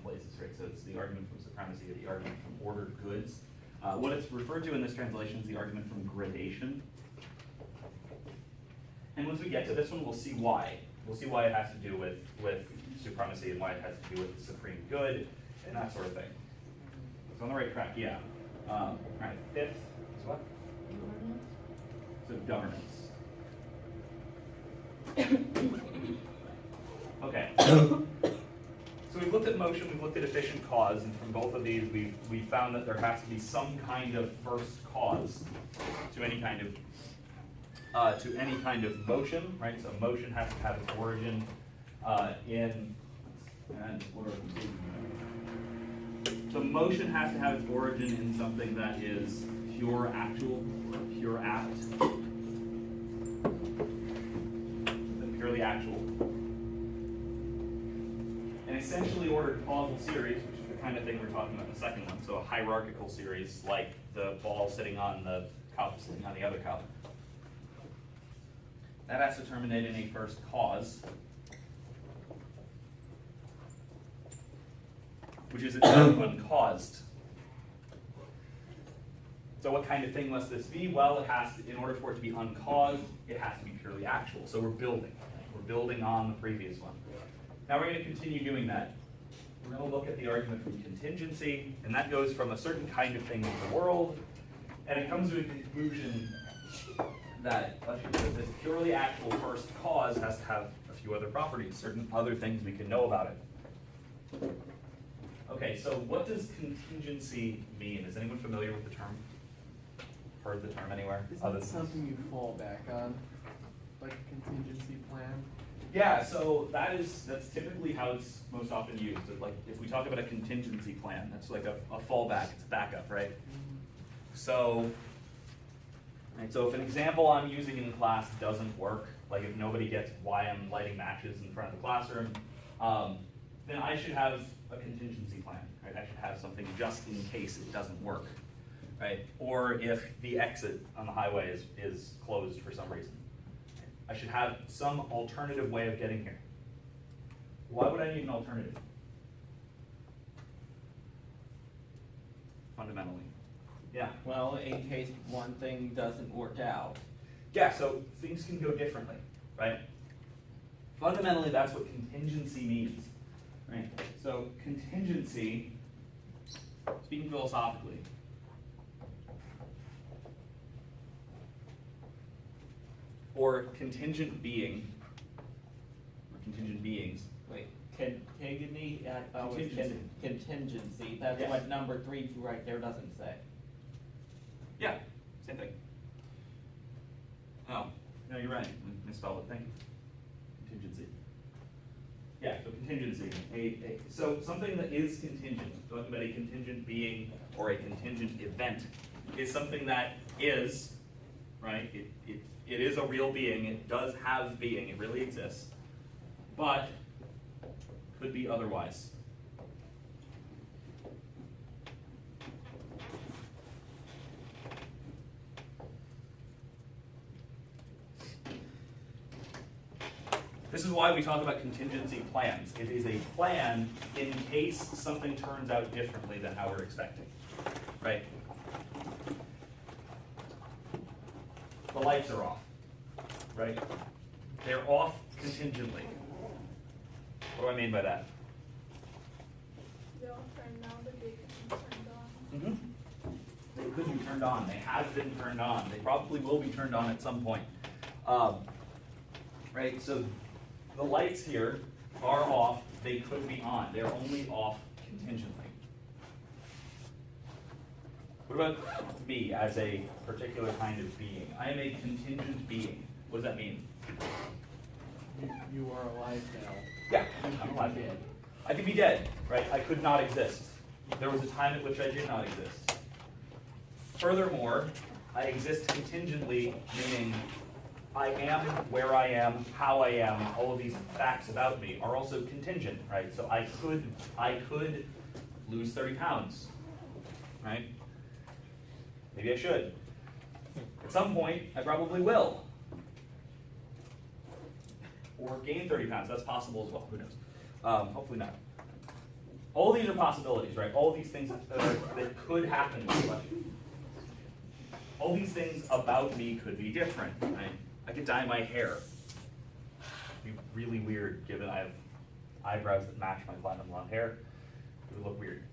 places, right? So it's the argument from supremacy or the argument from ordered goods. What it's referred to in this translation is the argument from gradation. And once we get to this one, we'll see why. We'll see why it has to do with supremacy and why it has to do with supreme good and that sort of thing. So on the right track, yeah. All right, fifth is what? So governance. Okay. So we've looked at motion, we've looked at efficient cause, and from both of these we found that there has to be some kind of first cause to any kind of motion, right? So motion has to have its origin so motion has to have its origin in something that is pure actual, or pure apt. Purely actual. An essentially ordered causal series, which is the kind of thing we're talking about in the second one, so a hierarchical series like the ball sitting on the cup, sitting on the other cup. That has to terminate in a first cause, which is itself uncaused. So what kind of thing must this be? Well, it has to, in order for it to be uncaused, it has to be purely actual. So we're building. We're building on the previous one. Now we're going to continue doing that. We're going to look at the argument from contingency, and that goes from a certain kind of thing in the world, and it comes to a conclusion that this purely actual first cause has to have a few other properties, certain other things we can know about it. Okay, so what does contingency mean? Is anyone familiar with the term? Heard the term anywhere? Isn't it something you fall back on, like a contingency plan? Yeah, so that's typically how it's most often used. Like if we talk about a contingency plan, that's like a fallback, it's a backup, right? So if an example I'm using in class doesn't work, like if nobody gets why I'm lighting matches in front of the classroom, then I should have a contingency plan, right? I should have something just in case it doesn't work, right? Or if the exit on the highway is closed for some reason. I should have some alternative way of getting here. Why would I need an alternative? Fundamentally. Yeah. Well, in case one thing doesn't work out. Yeah, so things can go differently, right? Fundamentally, that's what contingency means, right? So contingency, speaking philosophically, or contingent being, or contingent beings. Wait, contingency, I thought was Contingency. contingency, that's Yeah. what number 3 right there doesn't say. Yeah, same thing. Oh, no, you're right. I misspelled it. Thank you. Contingency. Yeah, so contingency. So something that is contingent, talking about a contingent being or a contingent event, is something that is, right? It is a real being. It does have being. It really exists. But could be otherwise. This is why we talk about contingency plans. It is a plan in case something turns out differently than how we're expecting, right? The lights are off, right? They're off contingently. What do I mean by that? They're all turned down, but they could be turned on. They could be turned on. They have been turned on. They probably will be turned on at some point. Right, so the lights here are off. They could be on. They're only off contingently. What about me as a particular kind of being? I am a contingent being. What does that mean? You are alive now. Yeah, I'm alive. Dead. I could be dead, right? I could not exist. There was a time at which I did not exist. Furthermore, I exist contingently, meaning I am where I am, how I am, all of these facts about me are also contingent, right? So I could lose 30 pounds, right? Maybe I should. At some point, I probably will. Or gain 30 pounds, that's possible as well, who knows? Hopefully not. All these are possibilities, right? All these things that could happen. All these things about me could be different, right? I could dye my hair. It'd be really weird given I have eyebrows that match my platinum blonde hair. It would look weird.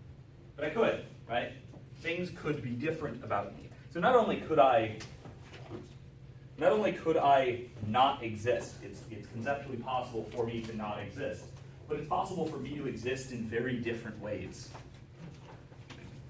But I could, right? Things could be different about me. So not only could I not exist, it's conceptually possible for me to not exist, but it's possible for me to exist in very different ways.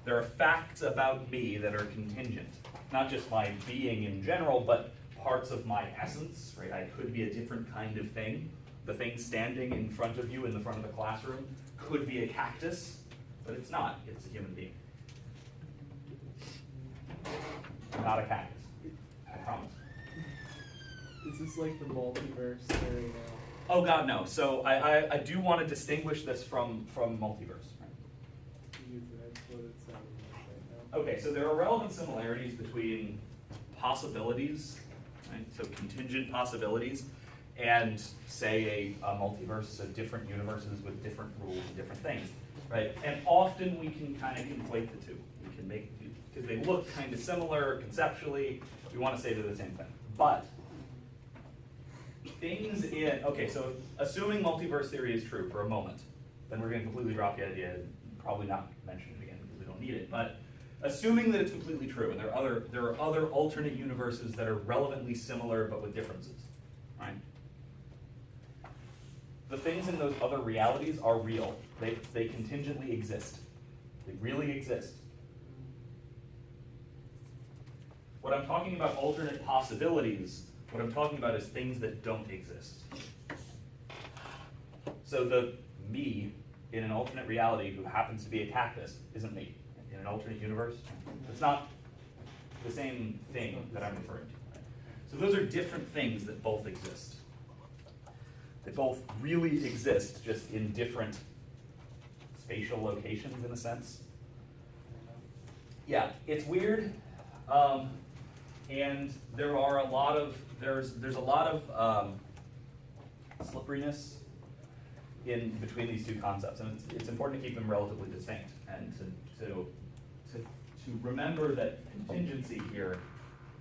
There are facts about me that are contingent, not just my being in general, but parts of my essence, right? I could be a different kind of thing. The thing standing in front of you in the front of the classroom could be a cactus, but it's not. It's a human being. Not a cactus. I promise. Is this like the multiverse theory now? Oh God, no. So I do want to distinguish this from multiverse. Right? Because that's what it sounds like right now. Okay, so there are relevant similarities between possibilities, right? So contingent possibilities, and say a multiverse, so different universes with different rules and different things, right? And often we can kind of conflate the two. We can make, because they look kind of similar conceptually, we want to say they're the same thing. But things in, okay, so assuming multiverse theory is true for a moment, then we're going to completely drop the idea and probably not mention it again because we don't need it. But assuming that it's completely true, and there are other alternate universes that are relevantly similar but with differences, right? The things in those other realities are real. They contingently exist. They really exist. What I'm talking about alternate possibilities, what I'm talking about is things that don't exist. So the me in an alternate reality who happens to be a cactus isn't me. In an alternate universe, it's not the same thing that I'm referring to. So those are different things that both exist. They both really exist, just in different spatial locations in a sense. Yeah, it's weird. And there are a lot of, there's a lot of slipperiness in between these two concepts, and it's important to keep them relatively distinct, and to remember that contingency here,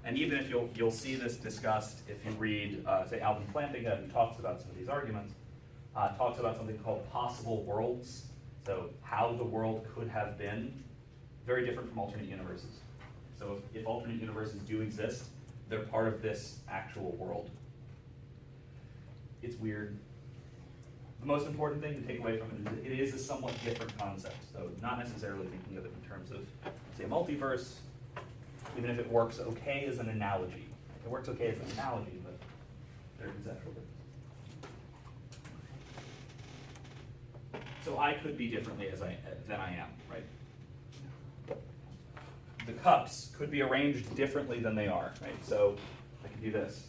and even if you'll see this discussed if you read, say, Alvin Plantinga, who talks about some of these arguments, talks about something called possible worlds, so how the world could have been, very different from alternate universes. So if alternate universes do exist, they're part of this actual world. It's weird. The most important thing to take away from it is that it is a somewhat different concept. So not necessarily thinking of it in terms of, say, a multiverse, even if it works okay as an analogy. It works okay as an analogy, but they're conceptual differences. So I could be differently than I am, right? The cups could be arranged differently than they are, right? So I can do this.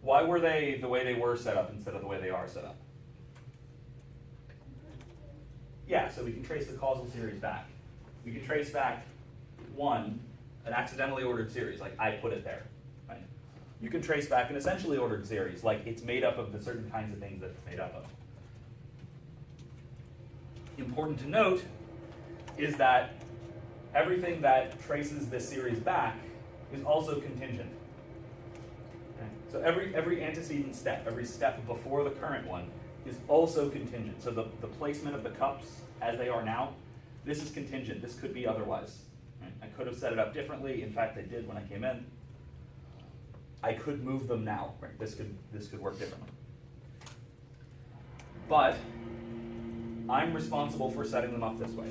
Why were they the way they were set up instead of the way they are set up? Yeah, so we can trace the causal series back. We can trace back an accidentally ordered series, like I put it there. Right? You can trace back an essentially ordered series, like it's made up of the certain kinds of things that it's made up of. Important to note is that everything that traces this series back is also contingent. Okay? So every antecedent step, every step before the current one, is also contingent. So the placement of the cups as they are now, this is contingent. This could be otherwise. Right? I could have set it up differently. In fact, I did when I came in. I could move them now. Right? This could work differently. But I'm responsible for setting them up this way.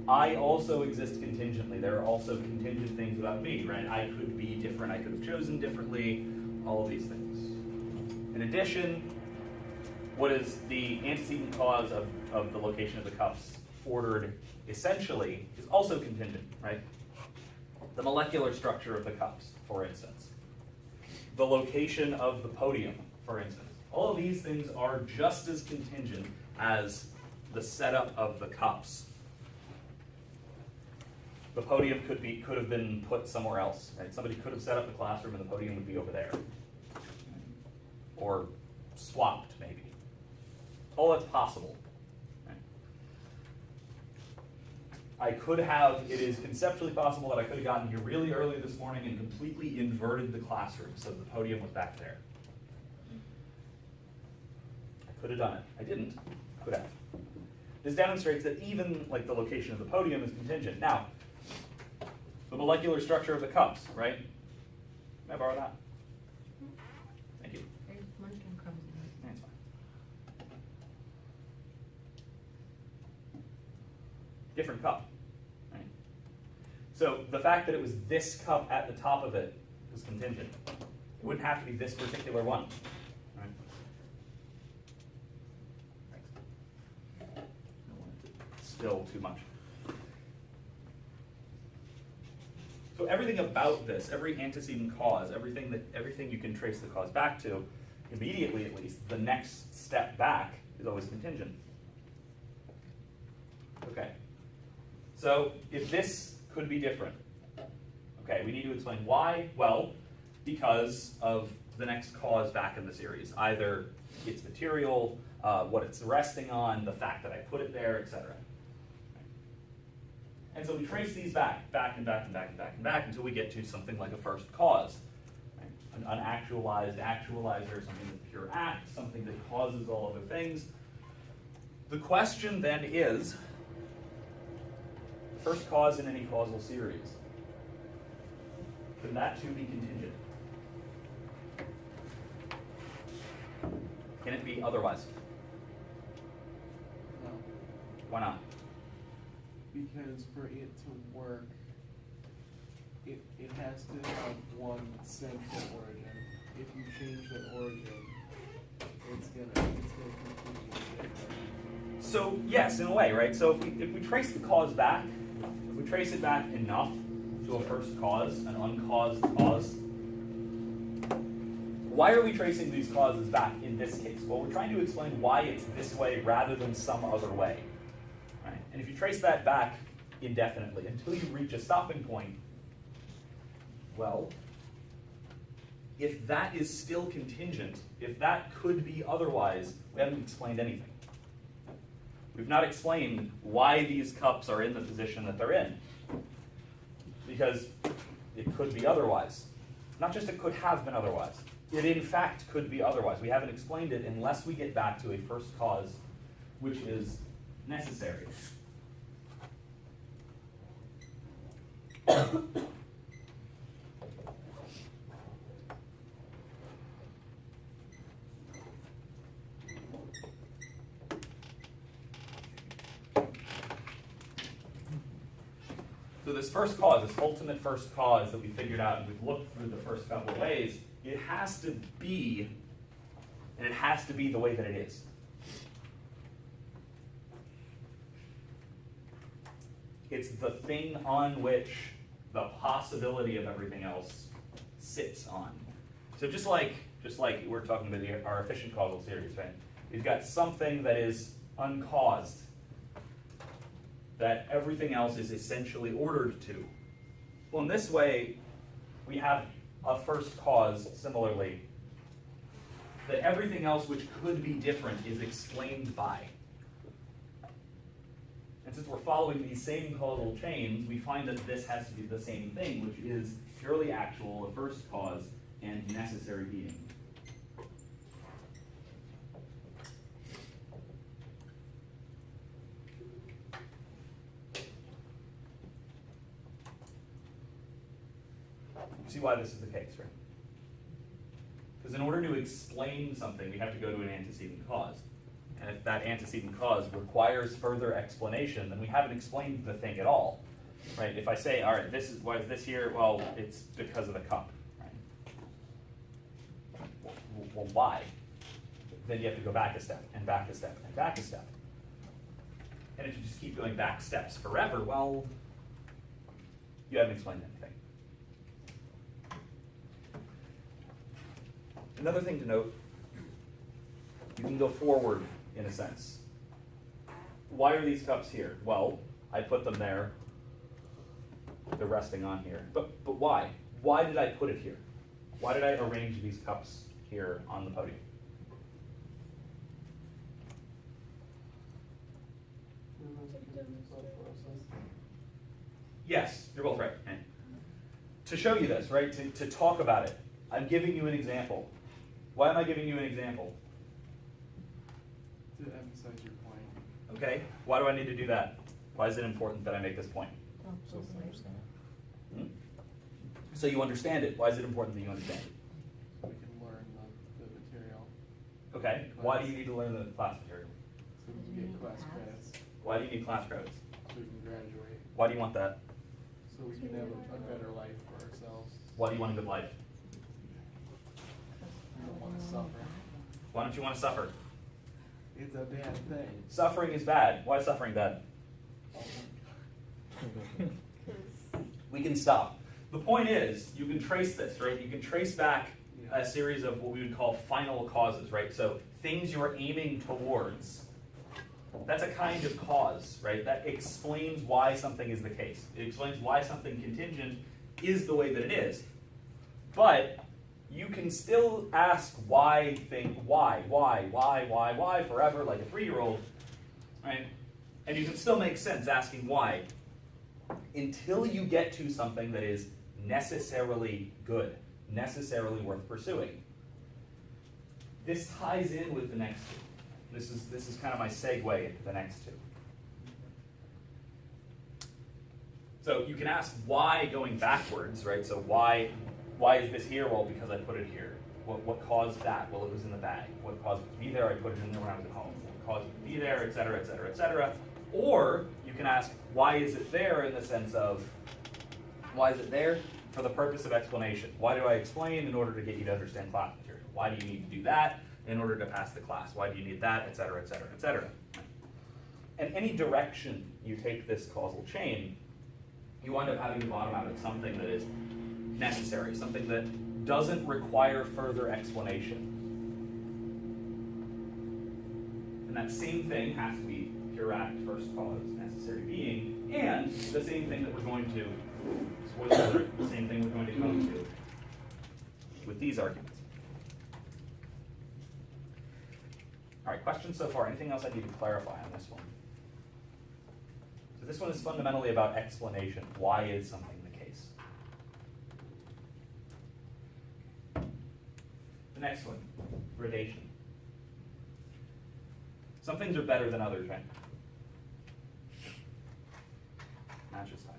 I also exist contingently. There are also contingent things about me, right? I could be different. I could have chosen differently. All of these things. In addition, what is the antecedent cause of the location of the cups ordered essentially is also contingent, right? The molecular structure of the cups, for instance. The location of the podium, for instance. All of these things are just as contingent as the setup of the cups. The podium could have been put somewhere else, right? Somebody could have set up the classroom and the podium would be over there. Or swapped, maybe. All that's possible. Right? It is conceptually possible that I could have gotten here really early this morning and completely inverted the classroom so the podium was back there. I could have done it. I didn't. Could have. This demonstrates that even like the location of the podium is contingent. Now, the molecular structure of the cups, right? May I borrow that? Thank you. There's munchkin crumbs in it. That's fine. Different cup, right? So the fact that it was this cup at the top of it was contingent. It wouldn't have to be this particular one, right? Thanks. I don't want it to spill too much. So everything about this, every antecedent cause, everything you can trace the cause back to, immediately at least, the next step back is always contingent. Okay. So if this could be different, okay, we need to explain why. Well, because of the next cause back in the series, either its material, what it's resting on, the fact that I put it there, etc. And so we trace these back until we get to something like a first cause. Right? An unactualized actualizer, something that's pure act, something that causes all other things. The question then is, the first cause in any causal series, can that too be contingent? Can it be otherwise? No. Why not? Because for it to work, it has to have one central origin. If you change the origin, it's gonna completely be different. So yes, in a way, right? So if we trace the cause back, if we trace it back enough to a first cause, an uncaused cause, why are we tracing these causes back in this case? Well, we're trying to explain why it's this way rather than some other way. Right? And if you trace that back indefinitely until you reach a stopping point, well, if that is still contingent, if that could be otherwise, we haven't explained anything. We've not explained why these cups are in the position that they're in. Because it could be otherwise. Not just it could have been otherwise. It in fact could be otherwise. We haven't explained it unless we get back to a first cause, which is necessary. So this first cause, this ultimate first cause that we figured out, and we've looked through the first couple of ways, it has to be, and it has to be the way that it is. It's the thing on which the possibility of everything else sits on. So just like we're talking about our efficient causal series, right? We've got something that is uncaused, that everything else is essentially ordered to. Well, in this way, we have a first cause similarly, that everything else which could be different is explained by. And since we're following these same causal chains, we find that this has to be the same thing, which is purely actual, a first cause, and necessary being. You see why this is the case, right? Because in order to explain something, we have to go to an antecedent cause. And if that antecedent cause requires further explanation, then we haven't explained the thing at all, right? If I say, all right, this is why is this here? Well, it's because of the cup, right? Well, why? Then you have to go back a step, and back a step, and back a step. And if you just keep going back steps forever, well, you haven't explained anything. Another thing to note, you can go forward in a sense. Why are these cups here? Well, I put them there. They're resting on here. But why? Why did I put it here? Why did I arrange these cups here on the podium? Yes, you're both right. And to show you this, right, to talk about it, I'm giving you an example. Why am I giving you an example? To emphasize your point. Okay, why do I need to do that? Why is it important that I make this point? So understand. So you understand it. Why is it important that you understand it? So we can learn the material. Okay, why do you need to learn the class material? So we can get class credits. Why do you need class credits? So we can graduate. Why do you want that? So we can have a better life for ourselves. Why do you want a good life? We don't want to suffer. Why don't you want to suffer? It's a bad thing. Suffering is bad. Why is suffering bad? We can stop. The point is, you can trace this, right? You can trace back a series of what we would call final causes, right? So things you're aiming towards. That's a kind of cause, right? That explains why something is the case. It explains why something contingent is the way that it is. But you can still ask why forever, like a 3-year-old, right? And you can still make sense asking why until you get to something that is necessarily good, necessarily worth pursuing. This ties in with the next two. This is kind of my segue into the next two. So you can ask why going backwards, right? So why is this here? Well, because I put it here. What caused that? Well, it was in the bag. What caused it to be there? I put it in there when I was at home. What caused it to be there, et cetera, et cetera, et cetera. Or you can ask, why is it there in the sense of, why is it there? For the purpose of explanation. Why do I explain? In order to get you to understand class material. Why do you need to do that? In order to pass the class. Why do you need that? Et cetera, et cetera, et cetera. And any direction you take this causal chain, you wind up having to bottom out at something that is necessary, something that doesn't require further explanation. And that same thing has to be pure act, first cause, necessary being, and the same thing that we're going to, spoiler alert, the same thing we're going to come to with these arguments. All right, questions so far? Anything else I need to clarify on this one? So this one is fundamentally about explanation. Why is something the case? The next one, gradation. Some things are better than others, right? matches high.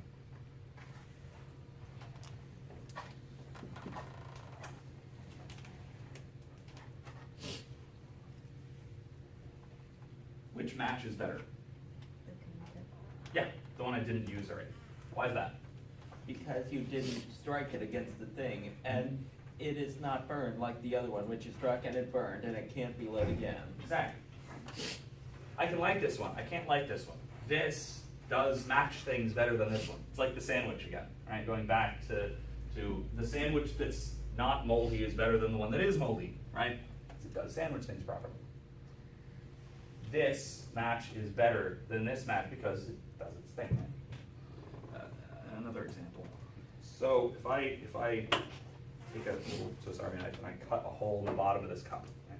Which match is better? Yeah, the one I didn't use already. Why is that? Because you didn't strike it against the thing, and it is not burned like the other one, which you struck and it burned, and it can't be lit again. Exactly. I can like this one. I can't like this one. This does match things better than this one. It's like the sandwich again, right? Going back to the sandwich that's not moldy is better than the one that is moldy, right? Because it does sandwich things properly. This match is better than this match because it does its thing. Right? Another example. So if I take a little Swiss Army knife and I cut a hole in the bottom of this cup, right?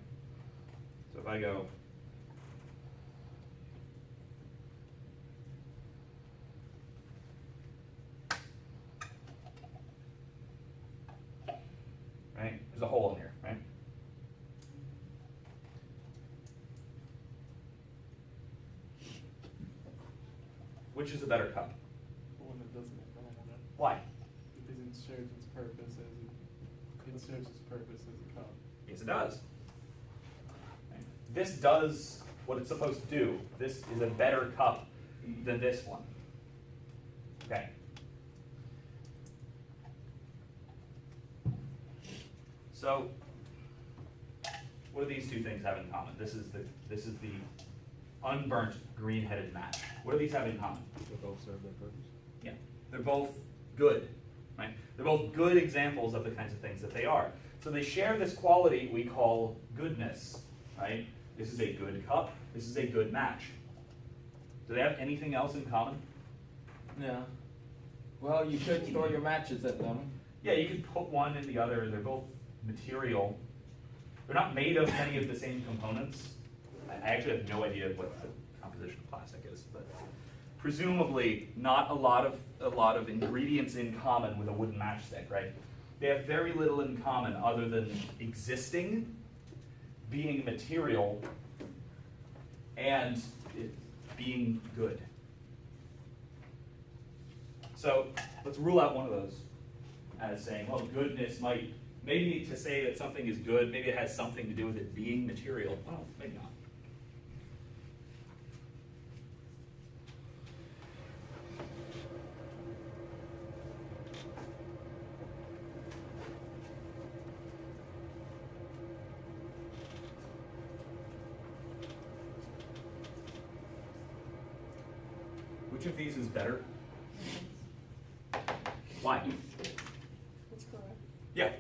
So if I go right, there's a hole in here, right? Which is a better cup? The one that doesn't have the hole in it. Why? Because it serves its purpose as a cup. Yes, it does. Right. This does what it's supposed to do. This is a better cup than this one. Okay. So, what do these two things have in common? This is the unburnt green-headed match. What do these have in common? They both serve their purpose. Yeah, they're both good, right? They're both good examples of the kinds of things that they are. So they share this quality we call goodness, right? This is a good cup. This is a good match. Do they have anything else in common? No. Well, you could throw your matches at them. Yeah, you could put one in the other. They're both material. They're not made of many of the same components. I actually have no idea what the composition of plastic is, but presumably not a lot of ingredients in common with a wooden matchstick, right? They have very little in common other than existing, being material, and it being good. So let's rule out one of those as saying, well, goodness might, maybe to say that something is good, maybe it has something to do with it being material. Well, maybe not. Which of these is better? Why? That's correct. Yeah.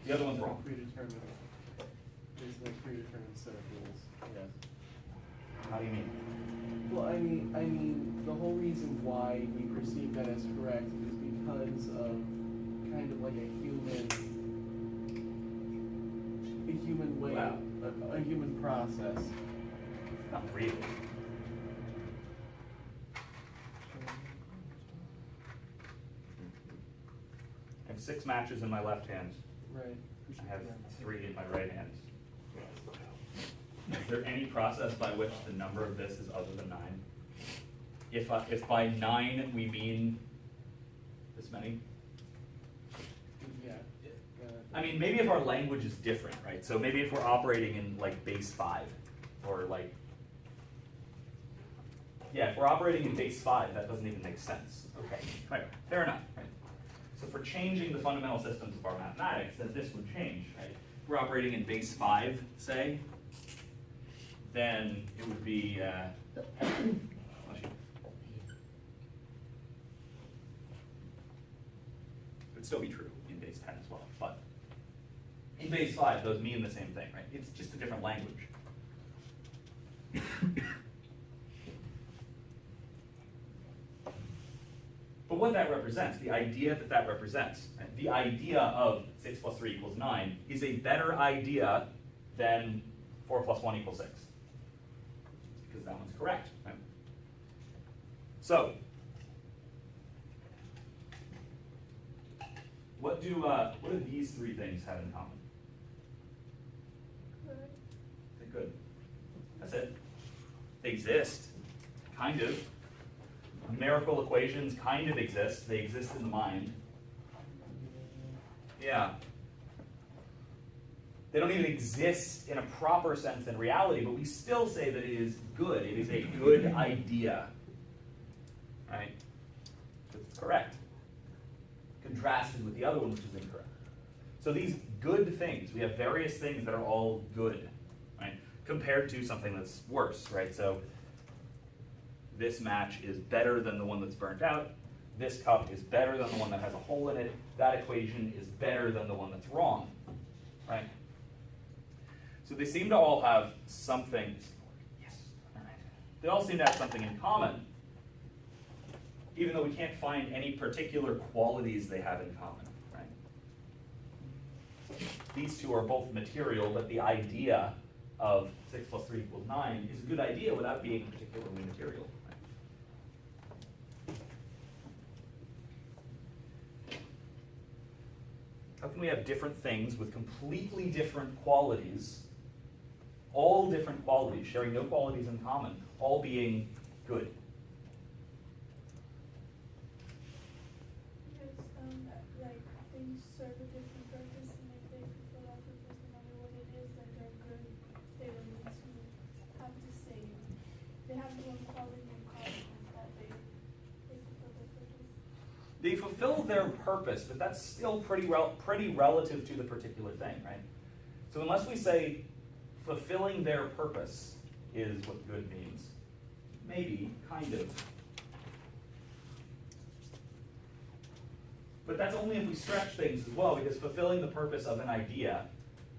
The other one's wrong. Predetermined. There's like predetermined set of rules. Yes. How do you mean? Well, I mean, the whole reason why we perceive that as correct is because of kind of like a human way, Wow. a human process. Not really. I have 6 matches in my left hand. Right. I have 3 in my right hand. Is there any process by which the number of this is other than 9? If by 9 we mean this many? Yeah. I mean, maybe if our language is different, right? So maybe if we're operating in like base 5, or like, yeah, if we're operating in base 5, that doesn't even make sense. Okay, right, fair enough, right? So for changing the fundamental systems of our mathematics, then this would change, right? If we're operating in base 5, say, then it would be, it would still be true in base 10 as well, but in base 5, those mean the same thing, right? It's just a different language. But what that represents, the idea that represents, right? The idea of 6 plus 3 equals 9 is a better idea than 4 plus 1 equals 6. Because that one's correct, right? So, what do these 3 things have in common? Good. They're good. That's it. They exist, kind of. numerical equations kind of exist. They exist in the mind. Yeah. They don't even exist in a proper sense in reality, but we still say that it is good. It is a good idea. Right? It's correct. Contrasted with the other one, which is incorrect. So these good things, we have various things that are all good, right? Compared to something that's worse, right? So this match is better than the one that's burnt out. This cup is better than the one that has a hole in it. That equation is better than the one that's wrong, right? So they seem to all have something. Yes. All right. They all seem to have something in common, even though we can't find any particular qualities they have in common, right? These two are both material, but the idea of 6 plus 3 equals 9 is a good idea without being particularly material. Right? How can we have different things with completely different qualities, all different qualities, sharing no qualities in common, all being good? Because like things serve a different purpose, and if they fulfill that purpose, no matter what it is that they're good, they don't need to have the same. They have the one quality in common is that they fulfill their purpose. They fulfill their purpose, but that's still pretty relative to the particular thing, right? So unless we say fulfilling their purpose is what good means, maybe, kind of. But that's only if we stretch things as well, because fulfilling the purpose of an idea,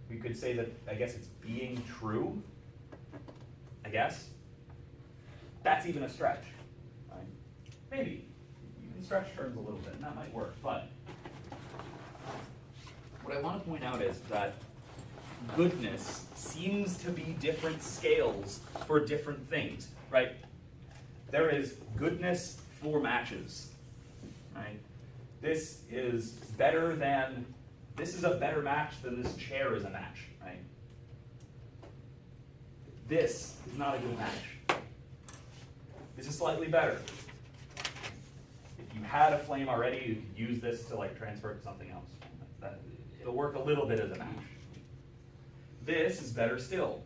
we could say that, I guess it's being true, I guess. That's even a stretch, right? Maybe. You can stretch terms a little bit, and that might work, but what I want to point out is that goodness seems to be different scales for different things, right? There is goodness for matches, right? This is a better match than this chair is a match, right? This is not a good match. This is slightly better. If you had a flame already, you could use this to transfer it to something else. It'll work a little bit as a match. This is better still.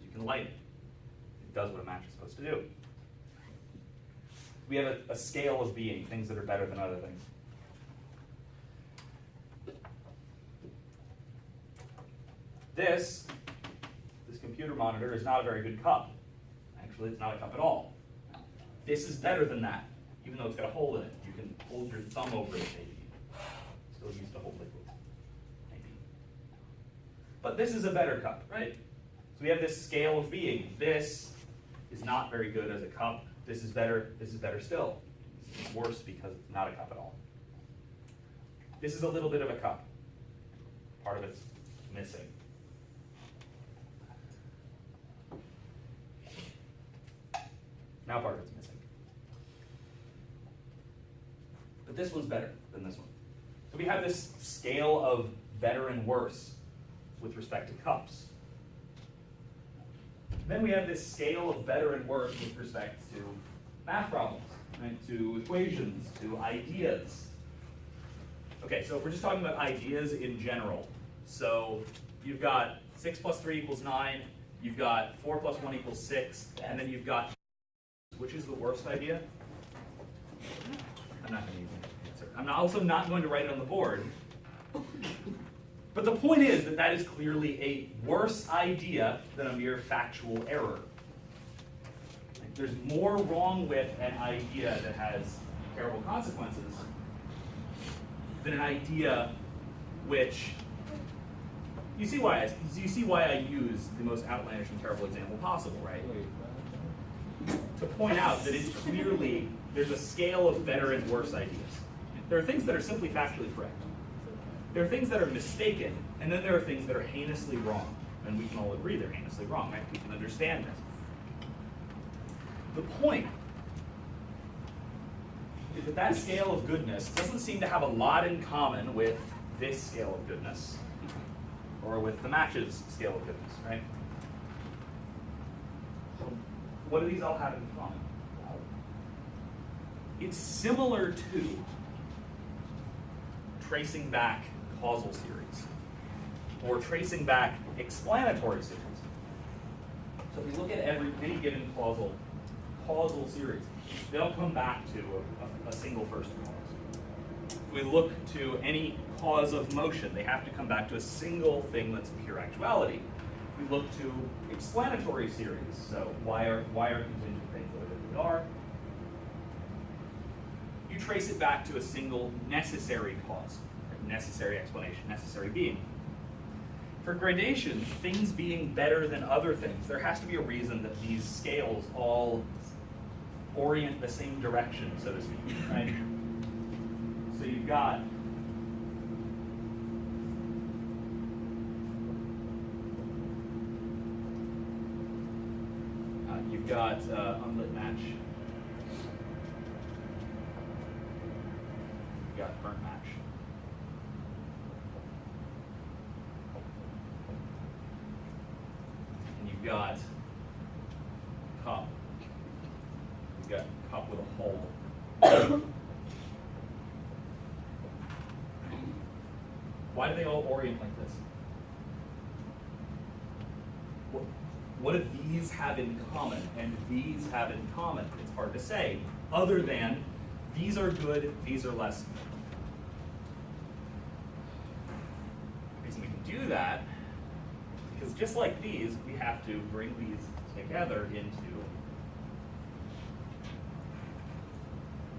You can light it. It does what a match is supposed to do. We have a scale of being, things that are better than other things. This computer monitor is not a very good cup. Actually, it's not a cup at all. This is better than that, even though it's got a hole in it. You can hold your thumb over it, maybe. Still used to hold liquids, maybe. But this is a better cup, right? So we have this scale of being. This is not very good as a cup. This is better still. This is worse because it's not a cup at all. This is a little bit of a cup. Part of it's missing. Now part of it's missing. But this one's better than this one. So we have this scale of better and worse with respect to cups. Then we have this scale of better and worse with respect to math problems, right? To equations, to ideas. Okay, so if we're just talking about ideas in general, so you've got 6 plus 3 equals 9, you've got 4 plus 1 equals 6, and then you've got, which is the worst idea? I'm not going to use an answer. I'm also not going to write it on the board. But the point is that is clearly a worse idea than a mere factual error. There's more wrong with an idea that has terrible consequences than an idea which, you see why I use the most outlandish and terrible example possible, right? To point out that it's clearly, there's a scale of better and worse ideas. There are things that are simply factually correct. There are things that are mistaken, and then there are things that are heinously wrong. And we can all agree they're heinously wrong, right? We can understand this. The point is that scale of goodness doesn't seem to have a lot in common with this scale of goodness, or with the matches scale of goodness, right? So what do these all have in common? It's similar to tracing back causal series or tracing back explanatory series. So if you look at any given causal series, they'll come back to a single first cause. If we look to any cause of motion, they have to come back to a single thing that's pure actuality. If we look to explanatory series, so why are contingent things the way that they are? You trace it back to a single necessary cause, necessary explanation, necessary being. For gradation, things being better than other things, there has to be a reason that these scales all orient the same direction, so to speak, right? So you've got unlit match. You've got burnt match. And you've got cup. You've got cup with a hole. Why do they all orient like this? What do these have in common and these have in common? It's hard to say, other than these are good, these are less good. The reason we can do that, because just like these, we have to bring these together into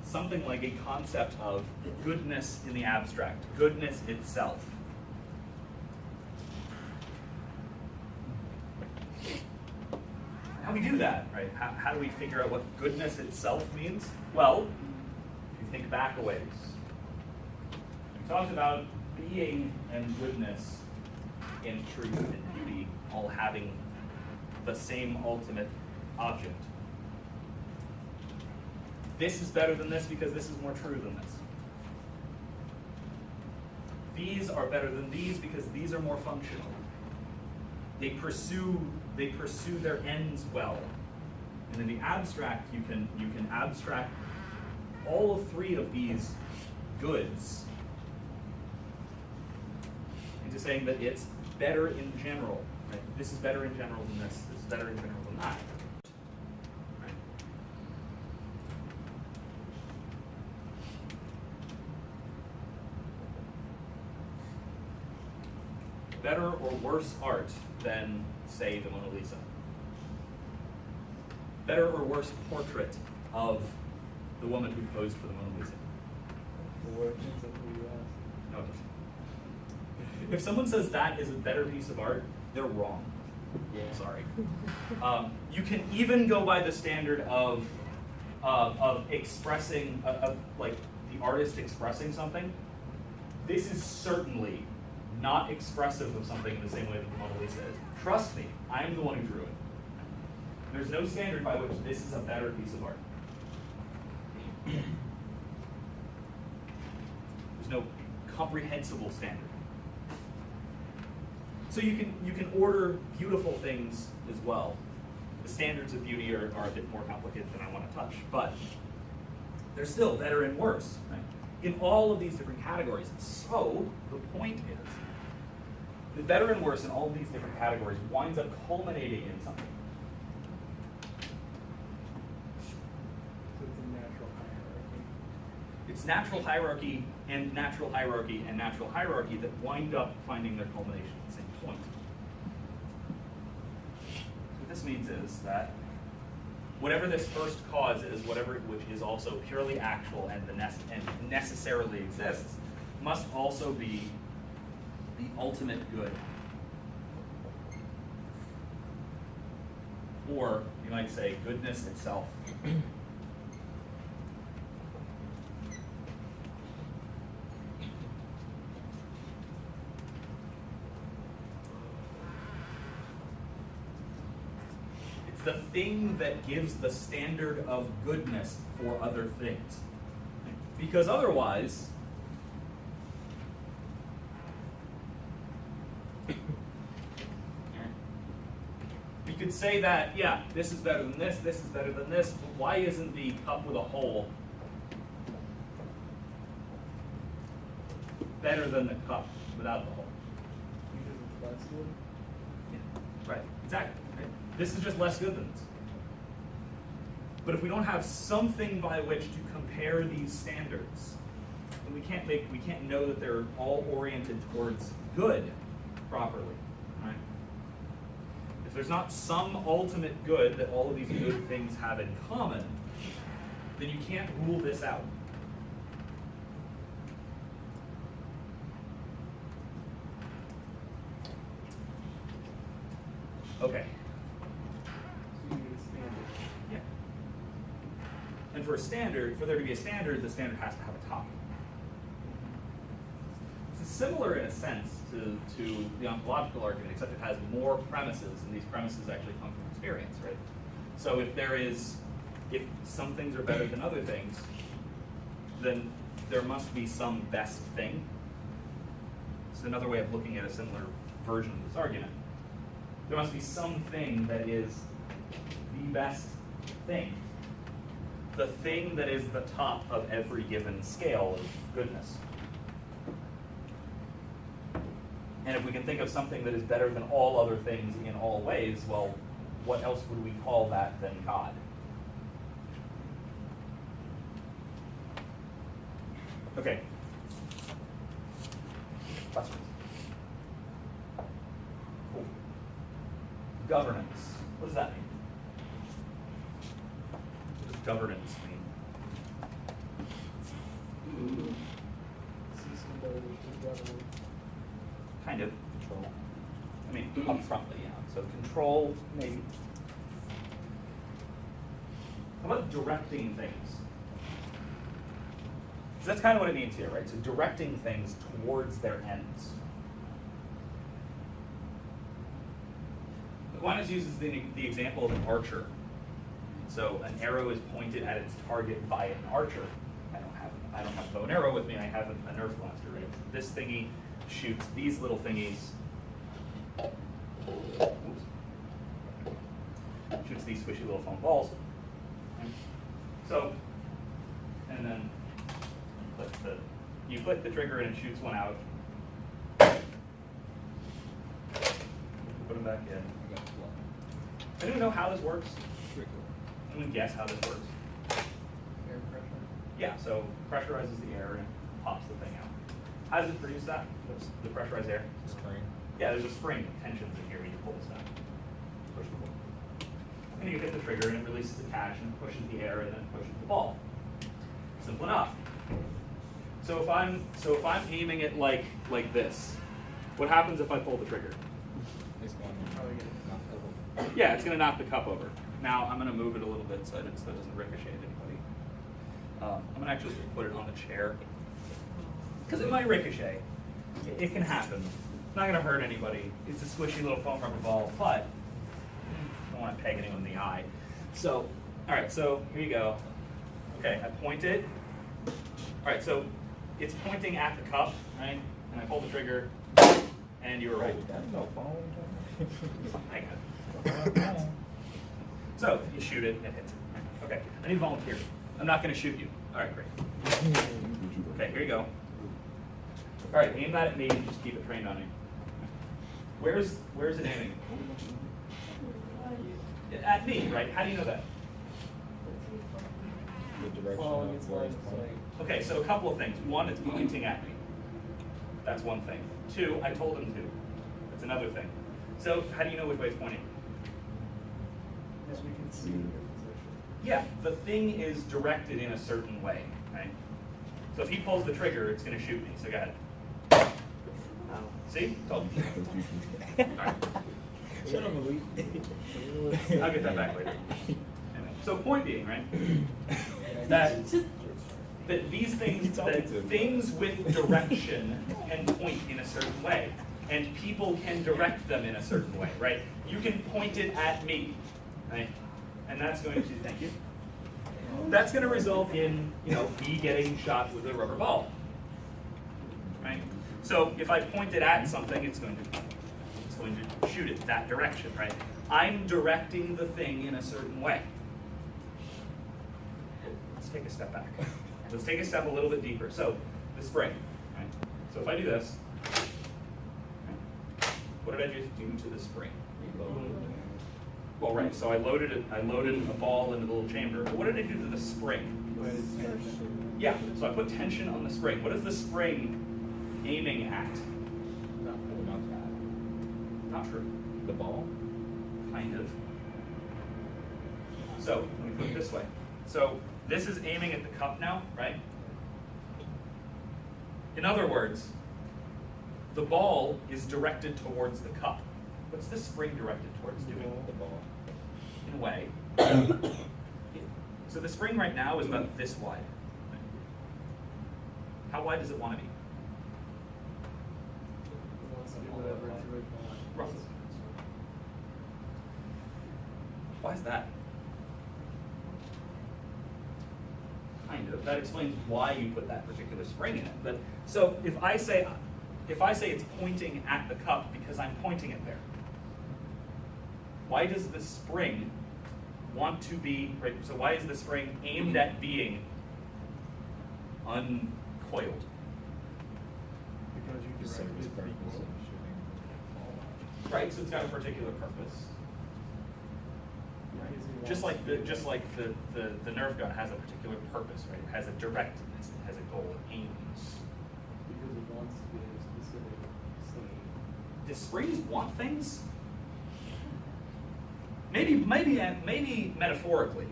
something like a concept of goodness in the abstract, goodness itself. How do we do that, right? How do we figure out what goodness itself means? Well, if you think back a ways, we talked about being and goodness and truth and beauty all having the same ultimate object. This is better than this because this is more true than this. These are better than these because these are more functional. They pursue their ends well. And in the abstract, you can abstract all of three of these goods into saying that it's better in general. Right? This is better in general than this. This is better in general than that. Right? Better or worse art than, say, the Mona Lisa? Better or worse portrait of the woman who posed for the Mona Lisa? The word is that who you ask. No, it doesn't. If someone says that is a better piece of art, they're wrong. Yeah. Sorry. You can even go by the standard of expressing, like the artist expressing something. This is certainly not expressive of something in the same way that the Mona Lisa is. Trust me, I am the one who drew it. There's no standard by which this is a better piece of art. There's no comprehensible standard. So you can order beautiful things as well. The standards of beauty are a bit more complicated than I want to touch, but they're still better and worse, right? In all of these different categories. So the point is, the better and worse in all of these different categories winds up culminating in something. So it's a natural hierarchy. It's natural hierarchy and natural hierarchy and natural hierarchy that wind up finding their culmination at the same point. What this means is that whatever this first cause is, which is also purely actual and necessarily exists, must also be the ultimate good. Or you might say goodness itself. It's the thing that gives the standard of goodness for other things. Because otherwise, you could say that, yeah, this is better than this is better than this, but why isn't the cup with a hole better than the cup without the hole? Because it's less good. Yeah, right, exactly. Right? This is just less good than this. But if we don't have something by which to compare these standards, then we can't know that they're all oriented towards good properly. Right? If there's not some ultimate good that all of these good things have in common, then you can't rule this out. Okay. So you need a standard. Yeah. And for there to be a standard, the standard has to have a top. It's similar in a sense to the ontological argument, except it has more premises, and these premises actually come from experience, right? So if some things are better than other things, then there must be some best thing. It's another way of looking at a similar version of this argument. There must be something that is the best thing. The thing that is the top of every given scale of goodness. And if we can think of something that is better than all other things in all ways, well, what else would we call that than God? Okay. Questions? Cool. Governance. What does that mean? What does governance mean? See somebody with the government. Kind of. Control. I mean, upfrontly, yeah. So control, maybe. How about directing things? So that's kind of what it means here, right? So directing things towards their ends. Aquinas uses the example of an archer. So an arrow is pointed at its target by an archer. I don't have a bow and arrow with me. I have an earth blaster, right? This thingy shoots these little thingies. Oops. Shoots these squishy little foam balls. Okay. So, and then you click the trigger and it shoots one out. Put them back in. Anyone know how this works? Anyone guess how this works? Air pressure. Yeah, so pressurizes the air and it pops the thing out. How does it produce that? The pressurized air? Spring. Yeah, there's a spring of tensions in here when you pull this down. Push the ball. And you hit the trigger and it releases the catch and pushes the air and then pushes the ball. Simple enough. So if I'm aiming it like this, what happens if I pull the trigger? It's going Probably gonna knock over. Yeah, it's going to knock the cup over. Now I'm going to move it a little bit so it doesn't ricochet at anybody. I'm going to actually just put it on the chair because it might ricochet. It can happen. It's not going to hurt anybody. It's a squishy little foam rubber ball, but I don't want to peg anyone in the eye. So, all right, so here you go. Okay, I point it. All right, so it's pointing at the cup, right? And I pull the trigger, and you were right. That's no phone. I got it. So you shoot it, and it hits it. Okay, I need volunteers. I'm not going to shoot you. All right, great. Okay, here you go. All right, aim that at me and just keep it trained on you. Where's it aiming? At me, right? How do you know that? The direction Following of its where line it's of pointing. sight. Okay, so a couple of things. One, it's pointing at me. That's one thing. Two, I told him to. That's another thing. So how do you know which way it's pointing? As we can see your position. Yeah, the thing is directed in a certain way, right? So if he pulls the trigger, it's going to shoot me. So go ahead. See? Told you. All right. Shut up, Louis. I'll get that back later. Anyway, so point being, right? That these things, that things with direction can point in a certain way, and people can direct them in a certain way, right? You can point it at me, right? And that's going to, thank you. That's going to result in, me getting shot with a rubber ball, right? So if I point it at something, it's going to shoot it that direction, right? I'm directing the thing in a certain way. Let's take a step back. Let's take a step a little bit deeper. So the spring, right? So if I do this, what did I just do to the spring? Well, right. So I loaded a ball into the little chamber. But what did I do to the spring? Yeah. So I put tension on the spring. What is the spring aiming at? Not true. The ball? Kind of. So let me put it this way. So this is aiming at the cup now, right? In other words, the ball is directed towards the cup. What's the spring directed towards doing? The ball. In a way. So the spring right now is about this wide. How wide does it want to be? It wants to do whatever its original line. Roughly. Why is that? Kind of. That explains why you put that particular spring in it. But so if I say it's pointing at the cup because I'm pointing it there, why does the spring want to be right? So why is the spring aimed at being uncoiled? Because you Just directed service it purpose equal. of shooting the ball. Right. So it's got a particular purpose. Because he Just wants like to- the Nerf gun has a particular purpose, right? It has a directedness, it has a goal, it aims. Because it wants to be a specific state. Do springs want things? Maybe metaphorically. Metaphorically,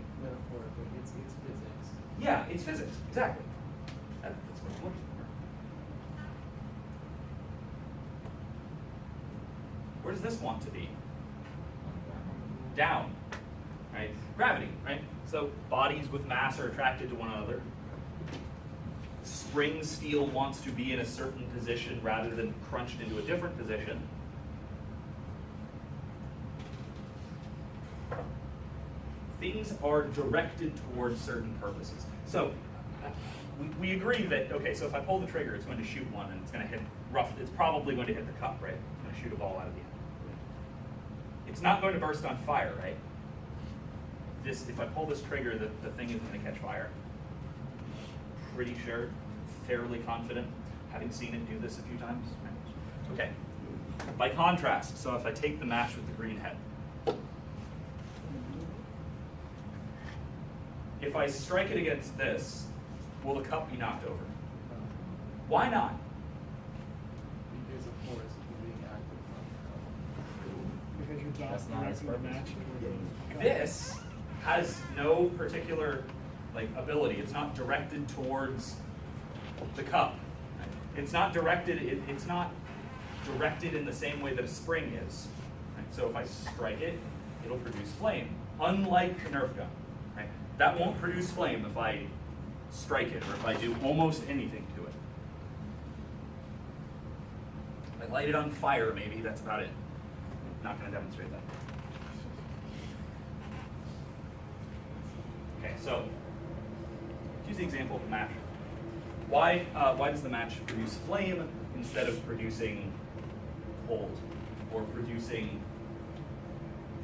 it's physics. Yeah, it's physics, exactly. That's what I'm looking for. Where does this want to be? Down, right? Gravity, right? So bodies with mass are attracted to one another. Spring steel wants to be in a certain position rather than crunched into a different position. Things are directed towards certain purposes. So we agree that, okay, so if I pull the trigger, it's going to shoot one and it's going to hit it's probably going to hit the cup, right? It's going to shoot a ball out of the end. It's not going to burst on fire, right? If I pull this trigger, the thing isn't going to catch fire. Pretty sure, fairly confident, having seen it do this a few times. Right? Okay. By contrast, so if I take the match with the green head, if I strike it against this, will the cup be knocked over? Why not? Because of course it's being active from Because you're That's not its balancing the purpose. match. This has no particular ability. It's not directed towards the cup. It's not directed. It's not directed in the same way that a spring is. Right? So if I strike it, it'll produce flame. Unlike the Nerf gun, right? That won't produce flame if I strike it or if I do almost anything to it. If I light it on fire, maybe that's about it. Not going to demonstrate that. Okay, so use the example of the match. Why does the match produce flame instead of producing cold or producing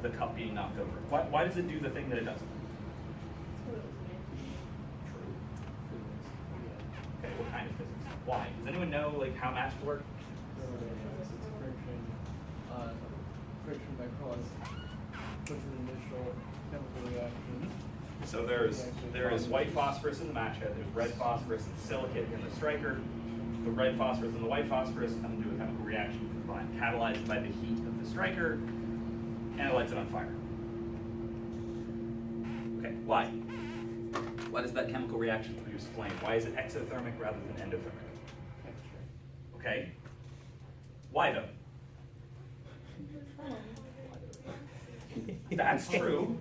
the cup being knocked over? Why does it do the thing that it does? That's what it was meant to be. True. physics. Okay, what kind of physics? Why? Does anyone know how matches work? Thermodynamics, it's friction. Friction that puts an initial chemical reaction. So there is white phosphorus in the match head, there's red phosphorus and silicate in the striker. The red phosphorus and the white phosphorus come into a chemical reaction catalyzed by the heat of the striker, and it lights it on fire. Okay, why? Why does that chemical reaction produce flame? Why is it exothermic rather than endothermic? Texture. Okay. Why though? That's true.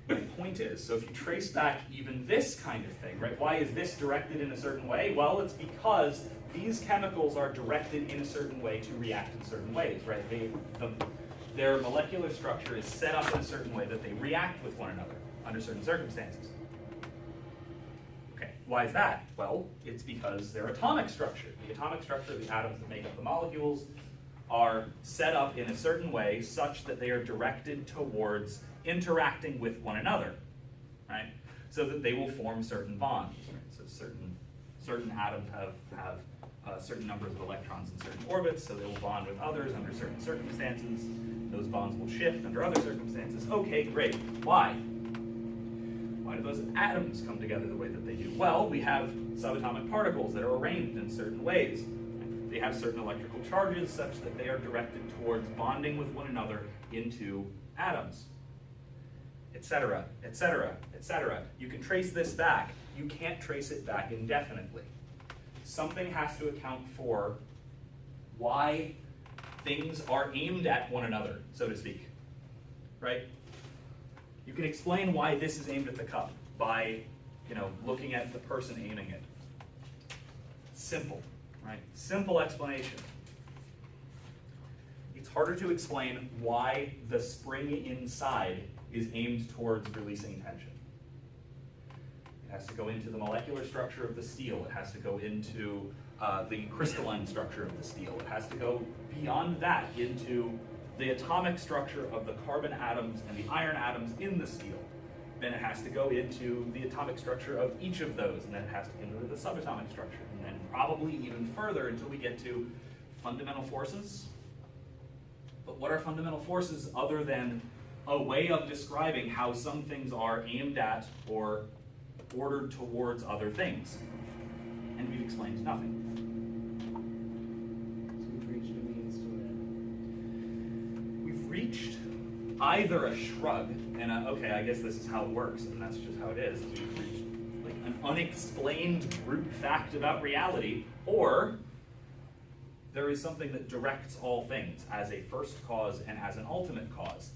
My point is, so if you trace back even this kind of thing, right? Why is this directed in a certain way? Well, it's because these chemicals are directed in a certain way to react in certain ways, right? Their molecular structure is set up in a certain way that they react with one another under certain circumstances. Okay, why is that? Well, it's because their atomic structure, the atomic structure of the atoms that make up the molecules, are set up in a certain way such that they are directed towards interacting with one another, right? So that they will form certain bonds, right? So certain atoms have certain numbers of electrons in certain orbits, so they will bond with others under certain circumstances. Those bonds will shift under other circumstances. Okay, great. Why? Why do those atoms come together the way that they do? Well, we have subatomic particles that are arranged in certain ways. They have certain electrical charges such that they are directed towards bonding with one another into atoms, etc., etc., etc. You can trace this back. You can't trace it back indefinitely. Something has to account for why things are aimed at one another, so to speak, right? You can explain why this is aimed at the cup by, looking at the person aiming it. Simple, right? Simple explanation. It's harder to explain why the spring inside is aimed towards releasing tension. It has to go into the molecular structure of the steel. It has to go into the crystalline structure of the steel. It has to go beyond that into the atomic structure of the carbon atoms and the iron atoms in the steel. Then it has to go into the atomic structure of each of those, and then it has to go into the subatomic structure, and then probably even further until we get to fundamental forces. But what are fundamental forces other than a way of describing how some things are aimed at or ordered towards other things? And we've explained nothing. So we've reached a means to an end. We've reached either a shrug and okay, I guess this is how it works, and that's just how it is. We've reached like an unexplained brute fact about reality, or there is something that directs all things as a first cause and as an ultimate cause.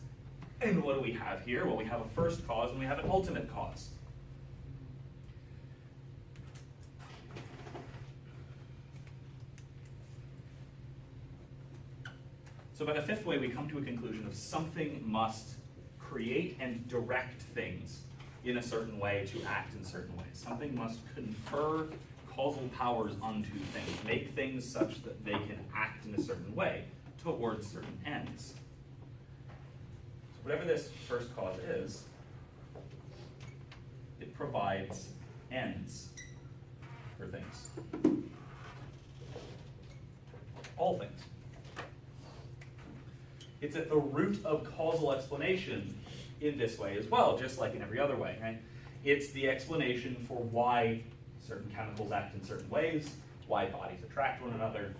And what do we have here? Well, we have a first cause and we have an ultimate cause. So by the fifth way, we come to a conclusion of something must create and direct things in a certain way to act in certain ways. Something must confer causal powers onto things, make things such that they can act in a certain way towards certain ends. So whatever this first cause is, it provides ends for things. All things. It's at the root of causal explanation in this way as well, just like in every other way, right? It's the explanation for why certain chemicals act in certain ways, why bodies attract one another.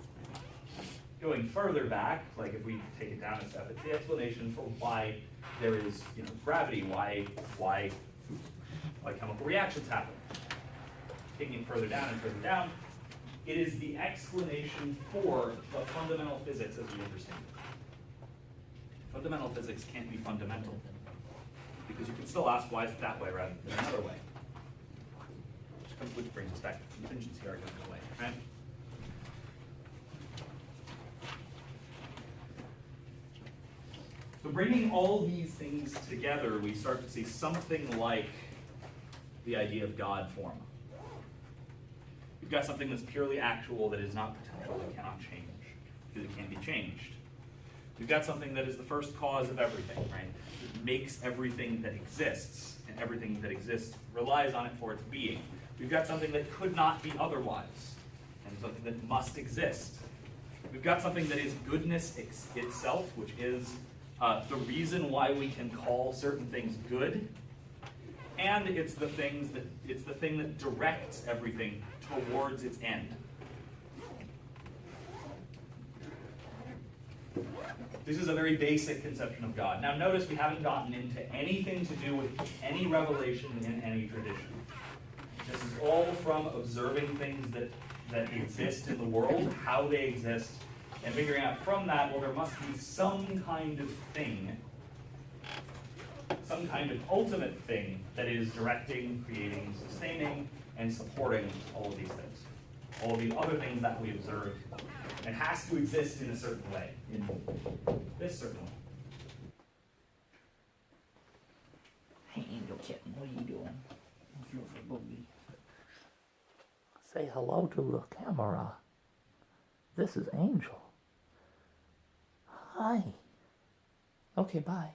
Going further back, like if we take it down a step, it's the explanation for why there is, gravity, why chemical reactions happen. Taking it further down, it is the explanation for the fundamental physics as we understand it. Fundamental physics can't be fundamental, because you can still ask why is it that way rather than another way. Which brings us back to the contingency argument in a way, right? So bringing all these things together, we start to see something like the idea of God form. You've got something that's purely actual that is not potential, that cannot change, because it can't be changed. We've got something that is the first cause of everything, right? It makes everything that exists, and everything that exists relies on it for its being. We've got something that could not be otherwise, and something that must exist. We've got something that is goodness itself, which is the reason why we can call certain things good, and it's the thing that directs everything towards its end. This is a very basic conception of God. Now notice we haven't gotten into anything to do with any revelation in any tradition. This is all from observing things that exist in the world, how they exist, and figuring out from that, well, there must be some kind of thing, some kind of ultimate thing that is directing, creating, sustaining, and supporting all of these things. All of these other things that we observe. It has to exist in a certain way, in this certain way. Hey, Angel Kitten, what are you doing? I'm looking for Boogie. Say hello to the camera. This is Angel. Hi. Okay, bye.